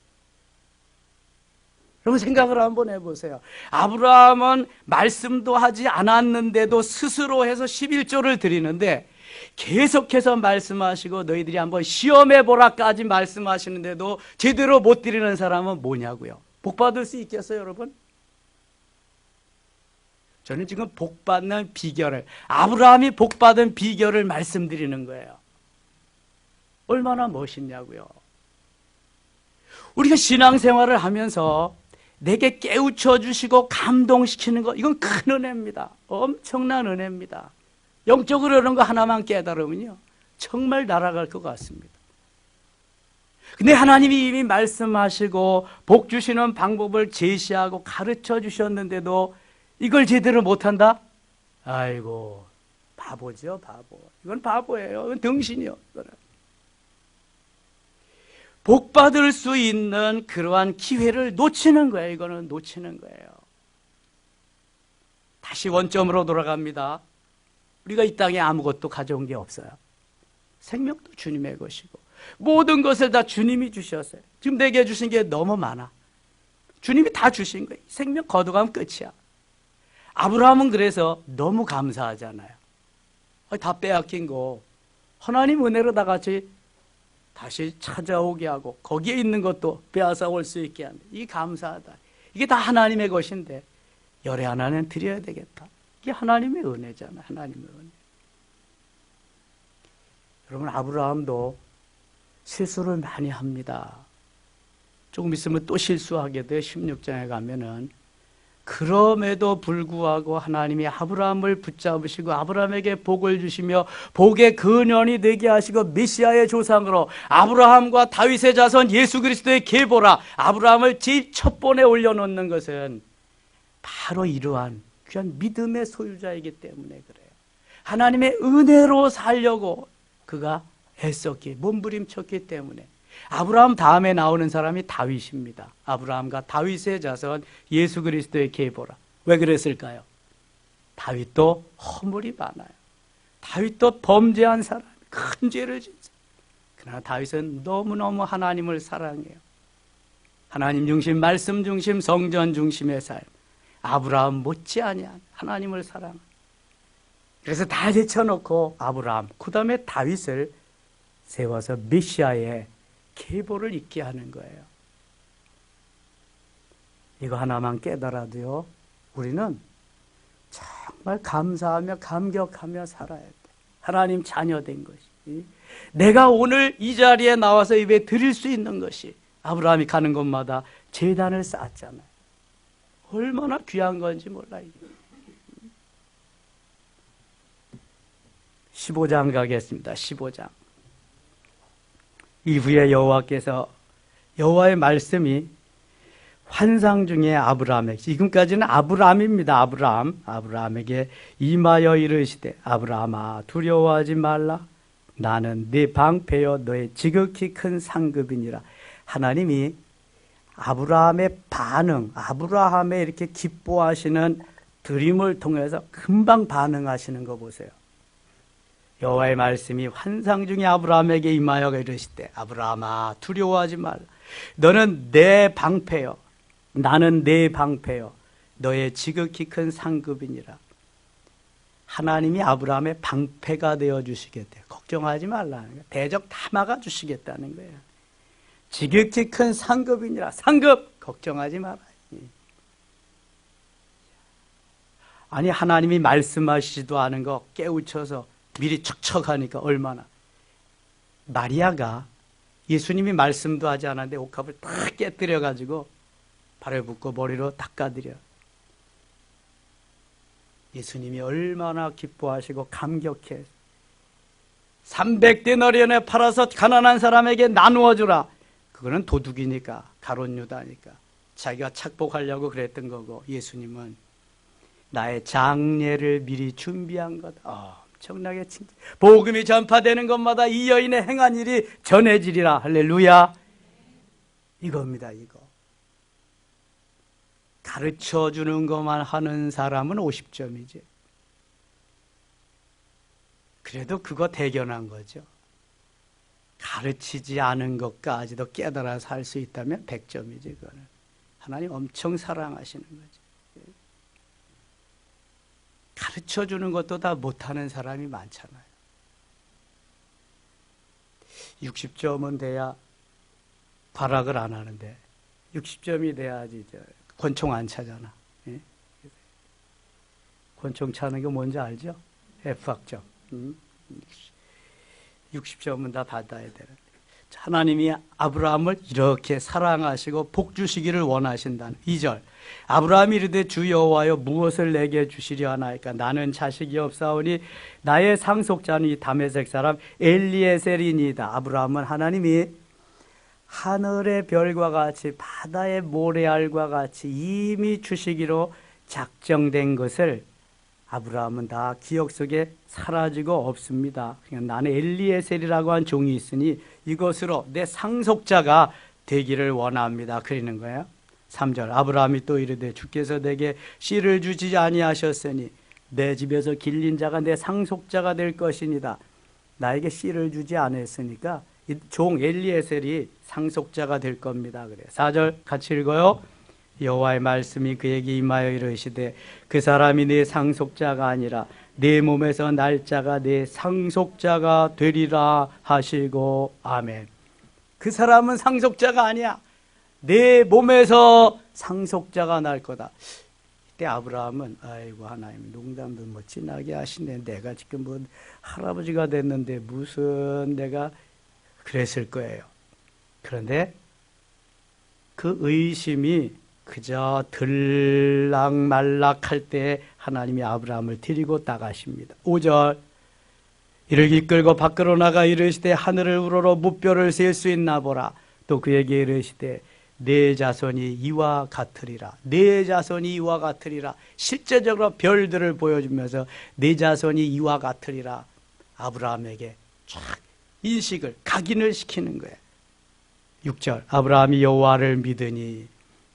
그럼 생각을 한번 해보세요. 아브라함은 말씀도 하지 않았는데도 스스로 해서 11조를 드리는데 계속해서 말씀하시고 너희들이 한번 시험해보라까지 말씀하시는데도 제대로 못 드리는 사람은 뭐냐고요. 복 받을 수 있겠어요, 여러분? 저는 지금 복 받는 비결을, 아브라함이 복 받은 비결을 말씀드리는 거예요. 얼마나 멋있냐고요. 우리가 신앙생활을 하면서 내게 깨우쳐 주시고 감동시키는 것, 이건 큰 은혜입니다. 엄청난 은혜입니다. 영적으로 이런 거 하나만 깨달으면요 정말 날아갈 것 같습니다. 근데 하나님이 이미 말씀하시고 복 주시는 방법을 제시하고 가르쳐 주셨는데도 이걸 제대로 못한다? 아이고 바보죠, 바보. 이건 바보예요. 이건 등신이요. 이거는. 복 받을 수 있는 그러한 기회를 놓치는 거예요. 이거는 놓치는 거예요. 다시 원점으로 돌아갑니다. 우리가 이 땅에 아무것도 가져온 게 없어요. 생명도 주님의 것이고 모든 것을 다 주님이 주셨어요. 지금 내게 주신 게 너무 많아. 주님이 다 주신 거예요. 생명 거둬가면 끝이야. 아브라함은 그래서 너무 감사하잖아요. 다 빼앗긴 거 하나님 은혜로 다 같이 다시 찾아오게 하고 거기에 있는 것도 빼앗아 올 수 있게 하는, 이게 감사하다. 이게 다 하나님의 것인데 열애 하나는 드려야 되겠다. 이게 하나님의 은혜잖아요. 하나님의 은혜. 여러분, 아브라함도 실수를 많이 합니다. 조금 있으면 또 실수하게 돼. 16장에 가면은. 그럼에도 불구하고 하나님이 아브라함을 붙잡으시고 아브라함에게 복을 주시며 복의 근원이 되게 하시고 메시아의 조상으로 아브라함과 다윗의 자손 예수 그리스도의 계보라 아브라함을 제일 첫 번에 올려놓는 것은 바로 이러한 귀한 믿음의 소유자이기 때문에 그래요. 하나님의 은혜로 살려고 그가 애썼기, 몸부림쳤기 때문에. 아브라함 다음에 나오는 사람이 다윗입니다. 아브라함과 다윗의 자손 예수 그리스도의 계보라. 왜 그랬을까요? 다윗도 허물이 많아요. 다윗도 범죄한 사람, 큰 죄를 진 사람. 그러나 다윗은 너무너무 하나님을 사랑해요. 하나님 중심, 말씀 중심, 성전 중심의 삶. 아브라함 못지아니한 하나님을 사랑합니다. 그래서 다 제쳐놓고 아브라함, 그 다음에 다윗을 세워서 메시아의 계보를 잇게 하는 거예요. 이거 하나만 깨달아도요, 우리는 정말 감사하며 감격하며 살아야 돼. 하나님 자녀된 것이, 내가 오늘 이 자리에 나와서 예배 드릴 수 있는 것이, 아브라함이 가는 곳마다 제단을 쌓았잖아요. 얼마나 귀한 건지 몰라요. 15장 가겠습니다. 15장. 이후에 여호와의 말씀이 환상 중에 아브라함에게, 지금까지는 아브라함입니다. 아브라함에게 임하여 이르시되, 아브라함아 두려워하지 말라. 나는 네 방패여 너의 지극히 큰 상급이니라. 하나님이 아브라함의 반응, 아브라함의 이렇게 기뻐하시는 드림을 통해서 금방 반응하시는 거 보세요. 여호와의 말씀이 환상 중에 아브라함에게 임하여 이르시되, 아브라함아 두려워하지 말라. 너는 내 방패여, 나는 내 방패여 너의 지극히 큰 상급이니라. 하나님이 아브라함의 방패가 되어주시겠대요. 걱정하지 말라는 거예요. 대적 다 막아주시겠다는 거예요. 지극히 큰 상급이니라. 상급 걱정하지 마라. 아니, 하나님이 말씀하시지도 않은 거 깨우쳐서 미리 척척하니까 얼마나. 마리아가 예수님이 말씀도 하지 않았는데 옥합을 딱 깨뜨려가지고 발에 붓고 머리로 닦아드려. 예수님이 얼마나 기뻐하시고 감격해. 300데나리온에 팔아서 가난한 사람에게 나누어 주라. 그거는 도둑이니까, 가룟 유다니까 자기가 착복하려고 그랬던 거고, 예수님은 나의 장례를 미리 준비한 거다. 엄청나게 칭찬. 복음이 전파되는 것마다 이 여인의 행한 일이 전해지리라. 할렐루야. 이겁니다. 이거 가르쳐 주는 것만 하는 사람은 50점이지. 그래도 그거 대견한 거죠. 가르치지 않은 것까지도 깨달아서 할 수 있다면 100점이지. 그거는 하나님 엄청 사랑하시는 거죠. 가르쳐 주는 것도 다 못하는 사람이 많잖아요. 60점은 돼야 발악을 안 하는데 60점이 돼야지 권총 안 차잖아. 예? 권총 차는 게 뭔지 알죠? F학점. 60점은 다 받아야 되는데, 하나님이 아브라함을 이렇게 사랑하시고 복 주시기를 원하신다는 2절. 아브라함이 이르되 주 여호와여 무엇을 내게 주시려 하나이까. 나는 자식이 없사오니 나의 상속자는 이 다메섹 사람 엘리에셀이니이다. 아브라함은 하나님이 하늘의 별과 같이 바다의 모래알과 같이 이미 주시기로 작정된 것을 아브라함은 다 기억 속에 사라지고 없습니다. 나는 엘리에셀이라고 한 종이 있으니 이것으로 내 상속자가 되기를 원합니다. 그러는 거예요. 3절. 아브라함이 또 이르되 주께서 내게 씨를 주지 아니하셨으니 내 집에서 길린 자가 내 상속자가 될 것이니다. 나에게 씨를 주지 않았으니까 이 종 엘리에셀이 상속자가 될 겁니다. 그래. 4절 같이 읽어요. 여호와의 말씀이 그에게 임하여 이르시되 그 사람이 네 상속자가 아니라 네 몸에서 날 자가 네 상속자가 되리라 하시고. 아멘. 그 사람은 상속자가 아니야. 내 몸에서 상속자가 날 거다. 이때 아브라함은 아이고 하나님 농담도 뭐 진하게 하시네. 내가 지금 뭐 할아버지가 됐는데 무슨 내가 그랬을 거예요. 그런데 그 의심이 그저 들락말락할 때 하나님이 아브라함을 데리고 나가십니다. 5절. 이를 이끌고 밖으로 나가 이르시되 하늘을 우러러 무뼈를 셀 수 있나 보라. 또 그에게 이르시되 내 자손이 이와 같으리라. 내 자손이 이와 같으리라. 실제적으로 별들을 보여주면서 내 자손이 이와 같으리라. 아브라함에게 쫙 인식을 각인을 시키는 거예요. 6절. 아브라함이 여호와를 믿으니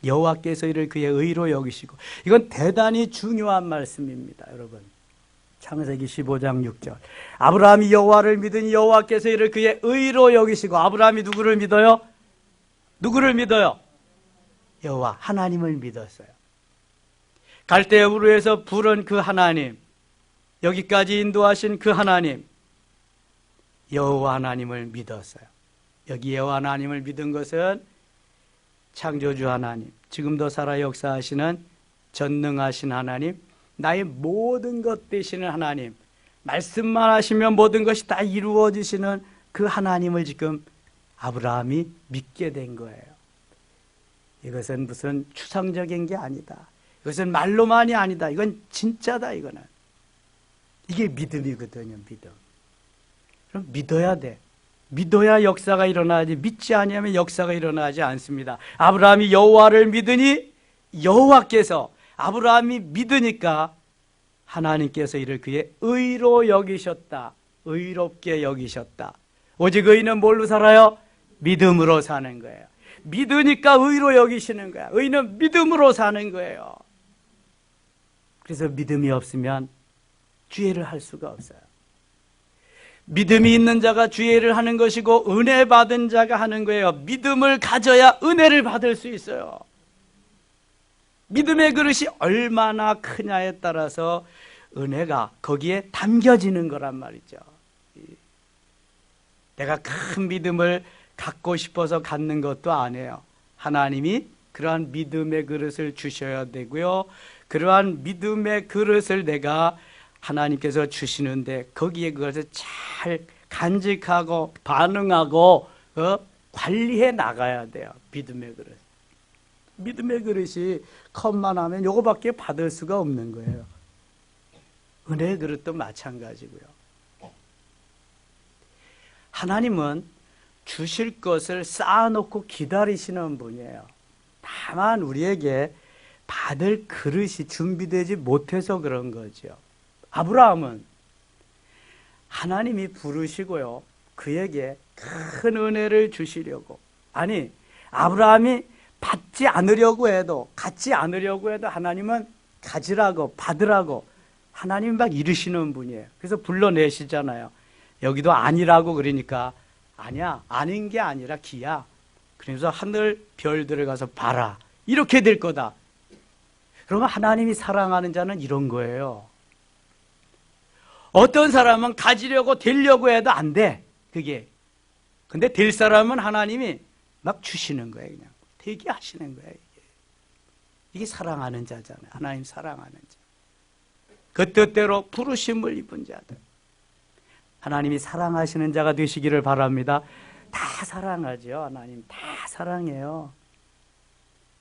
여호와께서 이를 그의 의로 여기시고. 이건 대단히 중요한 말씀입니다, 여러분. 창세기 15장 6절. 아브라함이 여호와를 믿으니 여호와께서 이를 그의 의로 여기시고. 아브라함이 누구를 믿어요? 누구를 믿어요? 여호와, 하나님을 믿었어요. 갈대우르에서 부른 그 하나님, 여기까지 인도하신 그 하나님, 여호와 하나님을 믿었어요. 여기 여호와 하나님을 믿은 것은 창조주 하나님, 지금도 살아 역사하시는 전능하신 하나님, 나의 모든 것 되시는 하나님, 말씀만 하시면 모든 것이 다 이루어지시는 그 하나님을 지금 아브라함이 믿게 된 거예요. 이것은 무슨 추상적인 게 아니다. 이것은 말로만이 아니다. 이건 진짜다, 이거는. 이게 믿음이거든요, 믿음. 그럼 믿어야 돼. 믿어야 역사가 일어나지, 믿지 아니하면 역사가 일어나지 않습니다. 아브라함이 여호와를 믿으니 여호와께서, 아브라함이 믿으니까 하나님께서 이를 그의 의로 여기셨다. 의롭게 여기셨다. 오직 의인은 뭘로 살아요? 믿음으로 사는 거예요. 믿으니까 의로 여기시는 거야. 의인은 믿음으로 사는 거예요. 그래서 믿음이 없으면 죄를 할 수가 없어요. 믿음이 있는 자가 죄를 하는 것이고 은혜 받은 자가 하는 거예요. 믿음을 가져야 은혜를 받을 수 있어요. 믿음의 그릇이 얼마나 크냐에 따라서 은혜가 거기에 담겨지는 거란 말이죠. 내가 큰 믿음을 갖고 싶어서 갖는 것도 아니에요. 하나님이 그러한 믿음의 그릇을 주셔야 되고요. 그러한 믿음의 그릇을 내가 하나님께서 주시는데 거기에 그것을 잘 간직하고 반응하고 관리해 나가야 돼요. 믿음의 그릇. 믿음의 그릇이 컵만 하면 요거밖에 받을 수가 없는 거예요. 은혜의 그릇도 마찬가지고요. 하나님은 주실 것을 쌓아놓고 기다리시는 분이에요. 다만 우리에게 받을 그릇이 준비되지 못해서 그런 거죠. 아브라함은 하나님이 부르시고요, 그에게 큰 은혜를 주시려고, 아니 아브라함이 받지 않으려고 해도, 갖지 않으려고 해도 하나님은 가지라고 받으라고 하나님 막 이르시는 분이에요. 그래서 불러내시잖아요. 여기도 아니라고 그러니까 아니야, 아닌 게 아니라 기야. 그래서 하늘 별들을 가서 봐라, 이렇게 될 거다. 그러면 하나님이 사랑하는 자는 이런 거예요. 어떤 사람은 가지려고 되려고 해도 안 돼, 그게. 근데 될 사람은 하나님이 막 주시는 거예요. 그냥 되게 하시는 거예요. 이게 사랑하는 자잖아요. 하나님 사랑하는 자. 그 뜻대로 부르심을 입은 자들. 하나님이 사랑하시는 자가 되시기를 바랍니다. 다 사랑하죠. 하나님 다 사랑해요.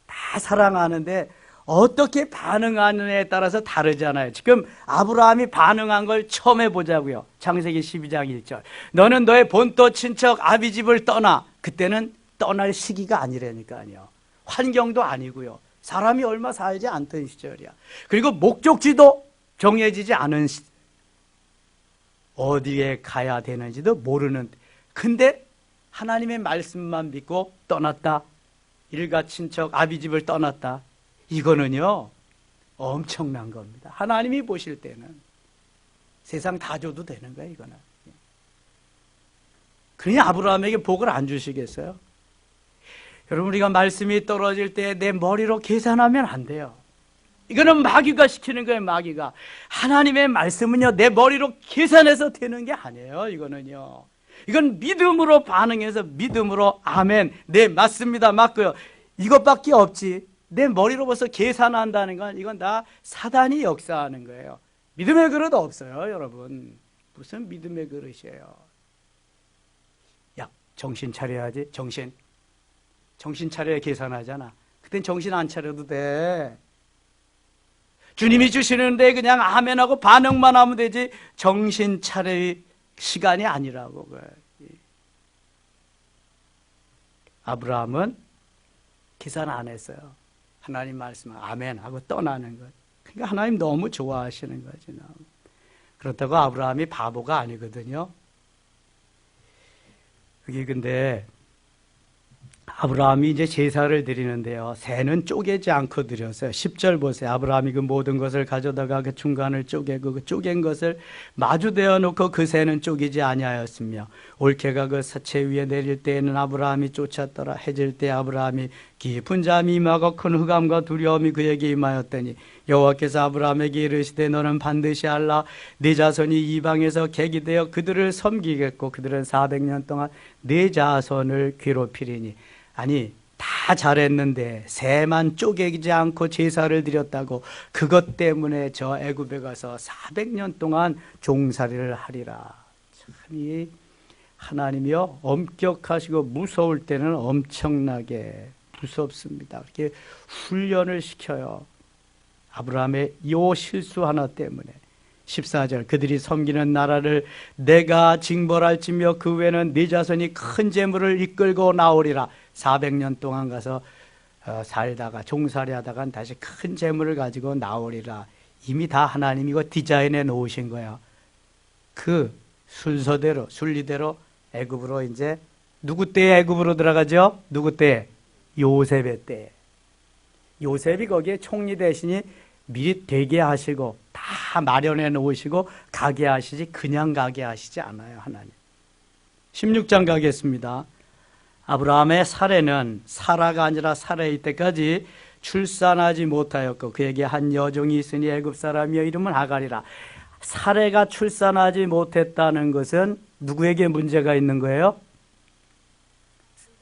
다 사랑하는데 어떻게 반응하느냐에 따라서 다르잖아요. 지금 아브라함이 반응한 걸 처음 해보자고요. 창세기 12장 1절. 너는 너의 본토 친척 아비 집을 떠나. 그때는 떠날 시기가 아니라니까요. 환경도 아니고요. 사람이 얼마 살지 않던 시절이야. 그리고 목적지도 정해지지 않은 어디에 가야 되는지도 모르는. 근데 하나님의 말씀만 믿고 떠났다. 일가 친척 아비 집을 떠났다. 이거는요 엄청난 겁니다. 하나님이 보실 때는 세상 다 줘도 되는 거예요. 이거는. 그러니 아브라함에게 복을 안 주시겠어요? 여러분, 우리가 말씀이 떨어질 때 내 머리로 계산하면 안 돼요. 이거는 마귀가 시키는 거예요. 마귀가. 하나님의 말씀은요 내 머리로 계산해서 되는 게 아니에요. 이거는요, 이건 믿음으로 반응해서 믿음으로 아멘, 네 맞습니다, 맞고요, 이것밖에 없지. 내 머리로 벌써 계산한다는 건 이건 다 사단이 역사하는 거예요. 믿음의 그릇 없어요, 여러분. 무슨 믿음의 그릇이에요? 야, 정신 차려야지. 정신 차려야 계산하잖아. 그땐 정신 안 차려도 돼. 주님이 주시는데 그냥 아멘하고 반응만 하면 되지 정신 차릴 시간이 아니라고. 아브라함은 계산 안 했어요. 하나님 말씀을 아멘 하고 떠나는 것. 그러니까 하나님 너무 좋아하시는 거지. 그렇다고 아브라함이 바보가 아니거든요. 그게 근데 아브라함이 이제 제사를 드리는데요. 새는 쪼개지 않고 드렸어요. 10절 보세요. 아브라함이 그 모든 것을 가져다가 그 중간을 쪼개고 그 쪼갠 것을 마주대어 놓고 그 새는 쪼개지 아니하였으며 올케가 그 사체 위에 내릴 때에는 아브라함이 쫓았더라. 해질 때 아브라함이 깊은 잠이 임하고 큰 흑암과 두려움이 그에게 임하였더니 여호와께서 아브라함에게 이르시되 너는 반드시 알라 네 자손이 이방에서 객이 되어 그들을 섬기겠고 그들은 400년 동안 네 자손을 괴롭히리니. 아니 다 잘했는데 새만 쪼개지 않고 제사를 드렸다고 그것 때문에 저 애굽에 가서 400년 동안 종살이를 하리라. 참 하나님이요 엄격하시고 무서울 때는 엄청나게 무섭습니다. 그렇게 훈련을 시켜요. 아브라함의 요 실수 하나 때문에. 14절 그들이 섬기는 나라를 내가 징벌할지며 그 외에는 네 자손이 큰 재물을 이끌고 나오리라. 400년 동안 가서 살다가 종살이 하다가 다시 큰 재물을 가지고 나오리라. 이미 다 하나님이고 디자인해 놓으신 거야. 그 순서대로 순리대로 애굽으로 이제 누구 때에 애굽으로 들어가죠? 누구 때에? 요셉의 때에. 요셉이 거기에 총리 대신이 미리 되게 하시고 다 마련해 놓으시고 가게 하시지 그냥 가게 하시지 않아요. 하나님. 16장 가겠습니다. 아브라함의 사례는 사라가 아니라 사라일 때까지 출산하지 못하였고 그에게 한 여종이 있으니 애굽 사람이여 이름은 하갈이라. 사례가 출산하지 못했다는 것은 누구에게 문제가 있는 거예요?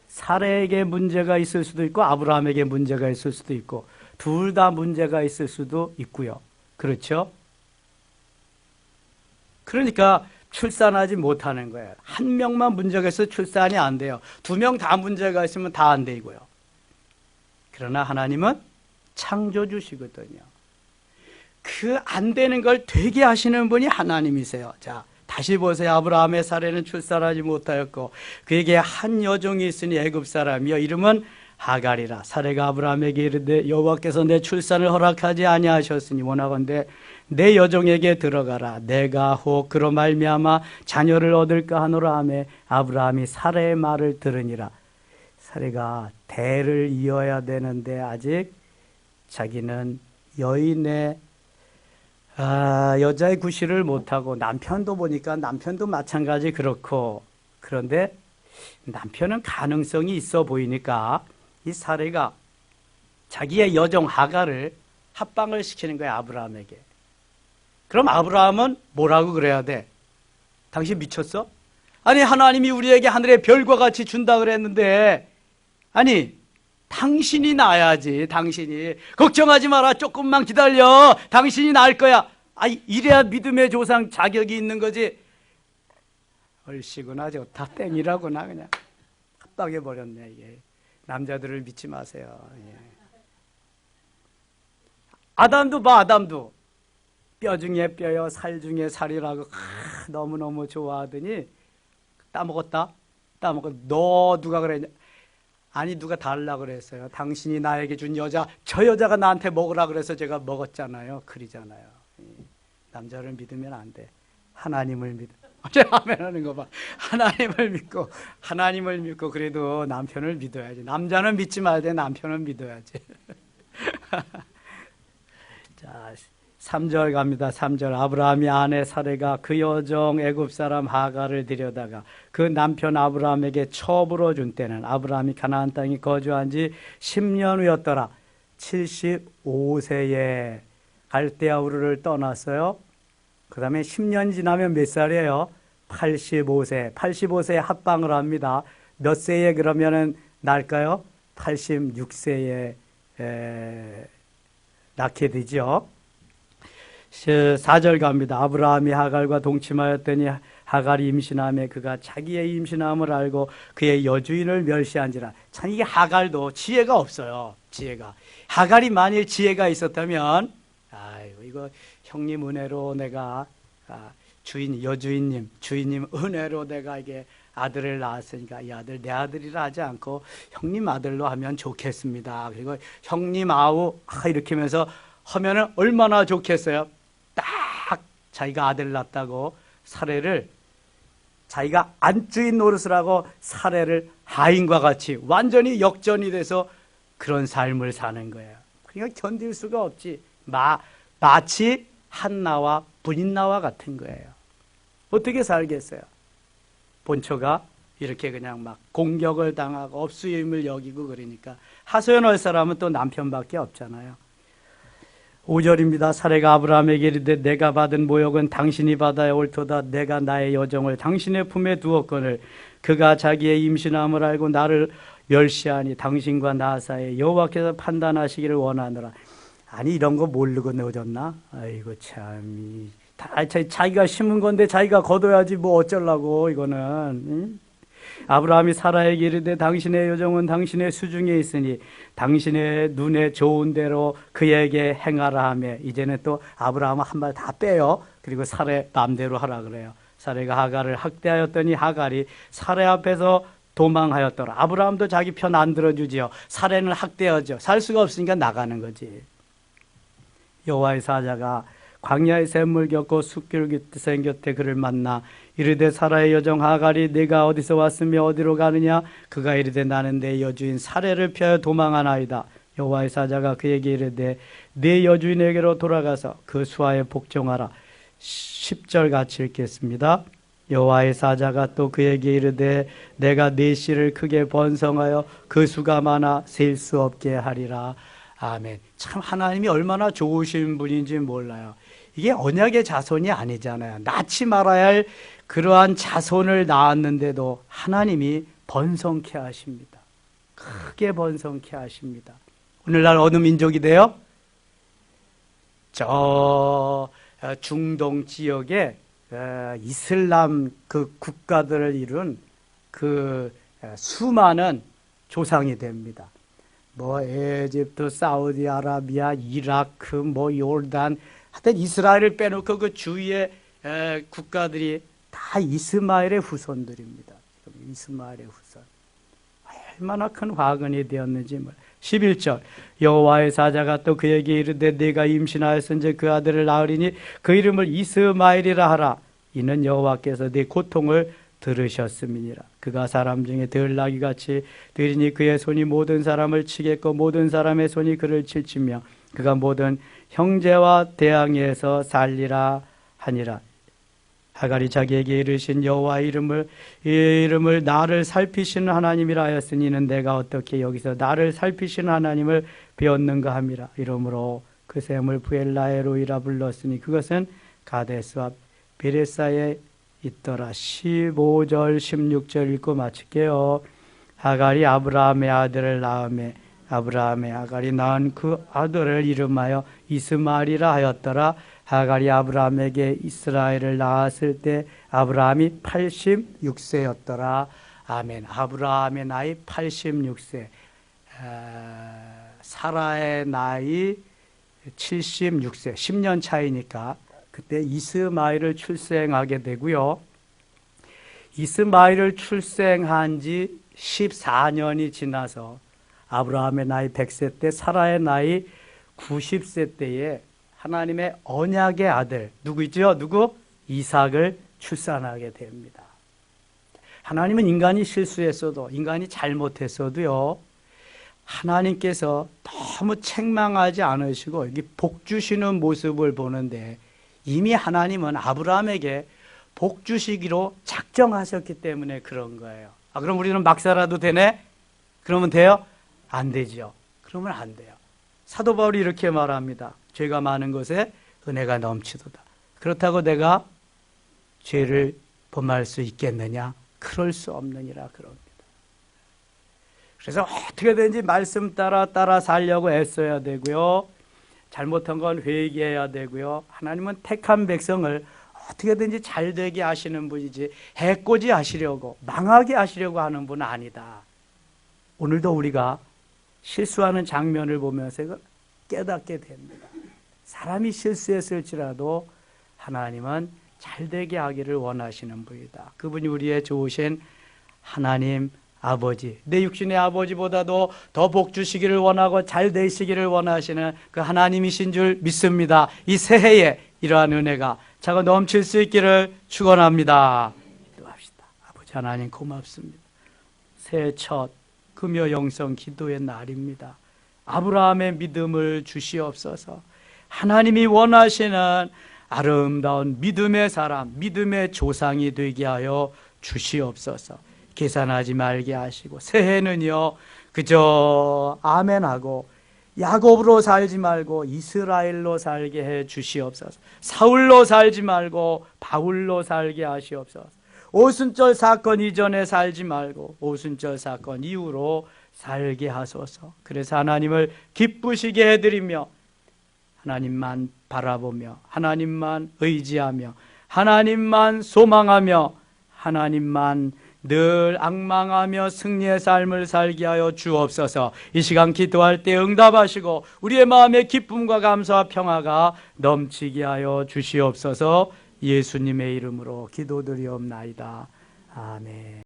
사례에게 문제가 있을 수도 있고 아브라함에게 문제가 있을 수도 있고 둘 다 문제가 있을 수도 있고요. 그렇죠? 그러니까 출산하지 못하는 거예요. 한 명만 문제가 있어서 출산이 안 돼요. 2명 다 문제가 있으면 다 안 되고요. 그러나 하나님은 창조주시거든요. 그 안 되는 걸 되게 하시는 분이 하나님이세요. 자, 다시 보세요. 아브라함의 사례는 출산하지 못하였고 그에게 한 여종이 있으니 애굽 사람이요 이름은 하갈이라. 사례가 아브라함에게 이르되 여호와께서 내 출산을 허락하지 아니하셨으니 원하건대 내 여종에게 들어가라. 내가 혹 그로 말미암아 자녀를 얻을까 하노라 하매 아브라함이 사례의 말을 들으니라. 사례가 대를 이어야 되는데 아직 자기는 여인의 여자의 구실을 못하고 남편도 보니까 남편도 마찬가지 그렇고 그런데 남편은 가능성이 있어 보이니까 이 사례가 자기의 여종 하갈을 합방을 시키는 거야 아브라함에게. 그럼 아브라함은 뭐라고 그래야 돼? 당신 미쳤어? 아니 하나님이 우리에게 하늘의 별과 같이 준다 그랬는데 아니 당신이 낳아야지. 당신이 걱정하지 마라. 조금만 기다려. 당신이 낳을 거야. 이래야 믿음의 조상 자격이 있는 거지. 얼씨구나 좋다 땡이라구나 그냥 합방해 버렸네. 이게 남자들을 믿지 마세요. 예. 아담도 봐. 아담도 뼈 중에 뼈요 살 중에 살이라고 너무너무 좋아하더니 따먹었다. 너 누가 그랬냐? 아니 누가 달라 그랬어요. 당신이 나에게 준 여자 저 여자가 나한테 먹으라 그래서 제가 먹었잖아요. 그리잖아요. 남자를 믿으면 안 돼. 하나님을 믿어. 어제 아멘 하는 거 봐. 하나님을 믿고 그래도 남편을 믿어야지. 남자는 믿지 말되 남편은 믿어야지. 자, 3절 갑니다. 3절 아브라함이 아내 사레가 그 여종 애굽 사람 하갈을 데려다가 그 남편 아브라함에게 첩으로 준 때는 아브라함이 가나안 땅에 거주한 지 10년 후였더라. 75세에 갈대아 우르를 떠났어요. 그 다음에 10년 지나면 몇 살이에요? 85세에 합방을 합니다. 몇 세에 그러면은 날까요? 86세에 낳게 되죠. 4절 갑니다. 아브라함이 하갈과 동침하였더니 하갈이 임신하며 그가 자기의 임신함을 알고 그의 여주인을 멸시한지라. 참 이게 하갈도 지혜가 없어요. 하갈이 만일 지혜가 있었다면 아이고 이거 형님 은혜로 내가 주인님 은혜로 내가 이게 아들을 낳았으니까 이 아들 내 아들이라 하지 않고 형님 아들로 하면 좋겠습니다. 그리고 형님 아우 이렇게 하면서 하면은 얼마나 좋겠어요. 딱 자기가 아들 낳았다고 사례를 자기가 안주인 노릇을 하고 사례를 하인과 같이 완전히 역전이 돼서 그런 삶을 사는 거예요. 그러니까 견딜 수가 없지. 마치 한나와 분인나와 같은 거예요. 어떻게 살겠어요? 본처가 이렇게 그냥 막 공격을 당하고 업수임을 여기고 그러니까 하소연할 사람은 또 남편밖에 없잖아요. 5절입니다. 사례가 아브라함에게 이르되 내가 받은 모욕은 당신이 받아야 옳도다. 내가 나의 여종을 당신의 품에 두었거늘 그가 자기의 임신함을 알고 나를 멸시하니 당신과 나 사이에 여호와께서 판단하시기를 원하노라. 아니 이런 거 모르고 넣어줬나? 아이고 참 자기가 심은 건데 자기가 거둬야지 뭐 어쩌려고 이거는. 응? 아브라함이 사라에게 이르되 당신의 여종은 당신의 수중에 있으니 당신의 눈에 좋은 대로 그에게 행하라 하며 이제는 또 아브라함은 한 말 다 빼요. 그리고 사라의 마음대로 하라 그래요. 사라가 하갈을 학대하였더니 하갈이 사라 앞에서 도망하였더라. 아브라함도 자기 편 안 들어주지요. 사라는 학대하죠. 살 수가 없으니까 나가는 거지. 여호와의 사자가 광야의 샘물 겪고 숲길 곁에 그를 만나 이르되 사라의 여종 하갈이 네가 어디서 왔으며 어디로 가느냐? 그가 이르되 나는 내 여주인 사레를 피하여 도망하나이다. 여호와의 사자가 그에게 이르되 네 여주인에게로 돌아가서 그 수하에 복종하라. 10절 같이 읽겠습니다. 여호와의 사자가 또 그에게 이르되 내가 네 씨를 크게 번성하여 그 수가 많아 셀 수 없게 하리라. 아멘. 참 하나님이 얼마나 좋으신 분인지 몰라요. 이게 언약의 자손이 아니잖아요. 낳지 말아야 할 그러한 자손을 낳았는데도 하나님이 번성케 하십니다. 크게 번성케 하십니다. 오늘날 어느 민족이 돼요? 저 중동 지역에 이슬람 그 국가들을 이룬 그 수많은 조상이 됩니다. 뭐 에집트, 사우디아라비아, 이라크, 뭐 요르단, 하여튼 이스라엘을 빼놓고 그 주위의 국가들이 다 이스마엘의 후손들입니다. 이스마엘의 후손. 얼마나 큰 화근이 되었는지. 11절 여호와의 사자가 또 그에게 이르되 네가 임신하였은즉 그 아들을 낳으리니 그 이름을 이스마엘이라 하라. 이는 여호와께서 네 고통을 들으셨음이니라. 그가 사람 중에 들나귀같이 들이니 그의 손이 모든 사람을 치겠고 모든 사람의 손이 그를 칠치며 그가 모든 형제와 대항에서 살리라 하니라. 하갈이 자기에게 이르신 여호와의 이름을 나를 살피시는 하나님이라 하였으니 이는 내가 어떻게 여기서 나를 살피시는 하나님을 배웠는가 함이라. 이러므로 그 샘을 부엘라에로이라 불렀으니 그것은 가데스와 베레사에 있더라. 15절 16절 읽고 마칠게요. 하갈이 아브라함의 아들을 낳으며 아브라함의 하갈이 낳은 그 아들을 이름하여 이스마엘이라 하였더라. 하갈이 아브라함에게 이스라엘을 낳았을 때 아브라함이 86세였더라. 아멘. 아브라함의 나이 86세, 사라의 나이 76세, 10년 차이니까 그때 이스마엘을 출생하게 되고요. 이스마엘을 출생한 지 14년이 지나서 아브라함의 나이 100세 때 사라의 나이 90세 때에 하나님의 언약의 아들 누구죠? 누구? 이삭을 출산하게 됩니다. 하나님은 인간이 실수했어도 인간이 잘못했어도요. 하나님께서 너무 책망하지 않으시고 복 주시는 모습을 보는데 이미 하나님은 아브라함에게 복 주시기로 작정하셨기 때문에 그런 거예요. 그럼 우리는 막 살아도 되네? 그러면 돼요? 안 되죠. 그러면 안 돼요. 사도 바울이 이렇게 말합니다. 죄가 많은 것에 은혜가 넘치도다. 그렇다고 내가 죄를 범할 수 있겠느냐? 그럴 수 없느니라 그럽니다. 그래서 어떻게든지 말씀 따라 살려고 애써야 되고요. 잘못한 건 회개해야 되고요. 하나님은 택한 백성을 어떻게든지 잘 되게 하시는 분이지 해코지 하시려고 망하게 하시려고 하는 분은 아니다. 오늘도 우리가 실수하는 장면을 보면서 이걸 깨닫게 됩니다. 사람이 실수했을지라도 하나님은 잘 되게 하기를 원하시는 분이다. 그분이 우리의 좋으신 하나님 아버지, 내 육신의 아버지보다도 더 복 주시기를 원하고 잘 되시기를 원하시는 그 하나님이신 줄 믿습니다. 이 새해에 이러한 은혜가 차고 넘칠 수 있기를 축원합니다. 기도합시다. 아버지 하나님 고맙습니다. 새해 첫 금요 영성 기도의 날입니다. 아브라함의 믿음을 주시옵소서. 하나님이 원하시는 아름다운 믿음의 사람, 믿음의 조상이 되게 하여 주시옵소서. 계산하지 말게 하시고, 새해는요 그저 아멘하고 야곱으로 살지 말고 이스라엘로 살게 해 주시옵소서. 사울로 살지 말고 바울로 살게 하시옵소서. 오순절 사건 이전에 살지 말고 오순절 사건 이후로 살게 하소서. 그래서 하나님을 기쁘시게 해드리며 하나님만 바라보며 하나님만 의지하며 하나님만 소망하며 하나님만 늘 앙망하며 승리의 삶을 살게 하여 주옵소서. 이 시간 기도할 때 응답하시고 우리의 마음에 기쁨과 감사와 평화가 넘치게 하여 주시옵소서. 예수님의 이름으로 기도드리옵나이다. 아멘.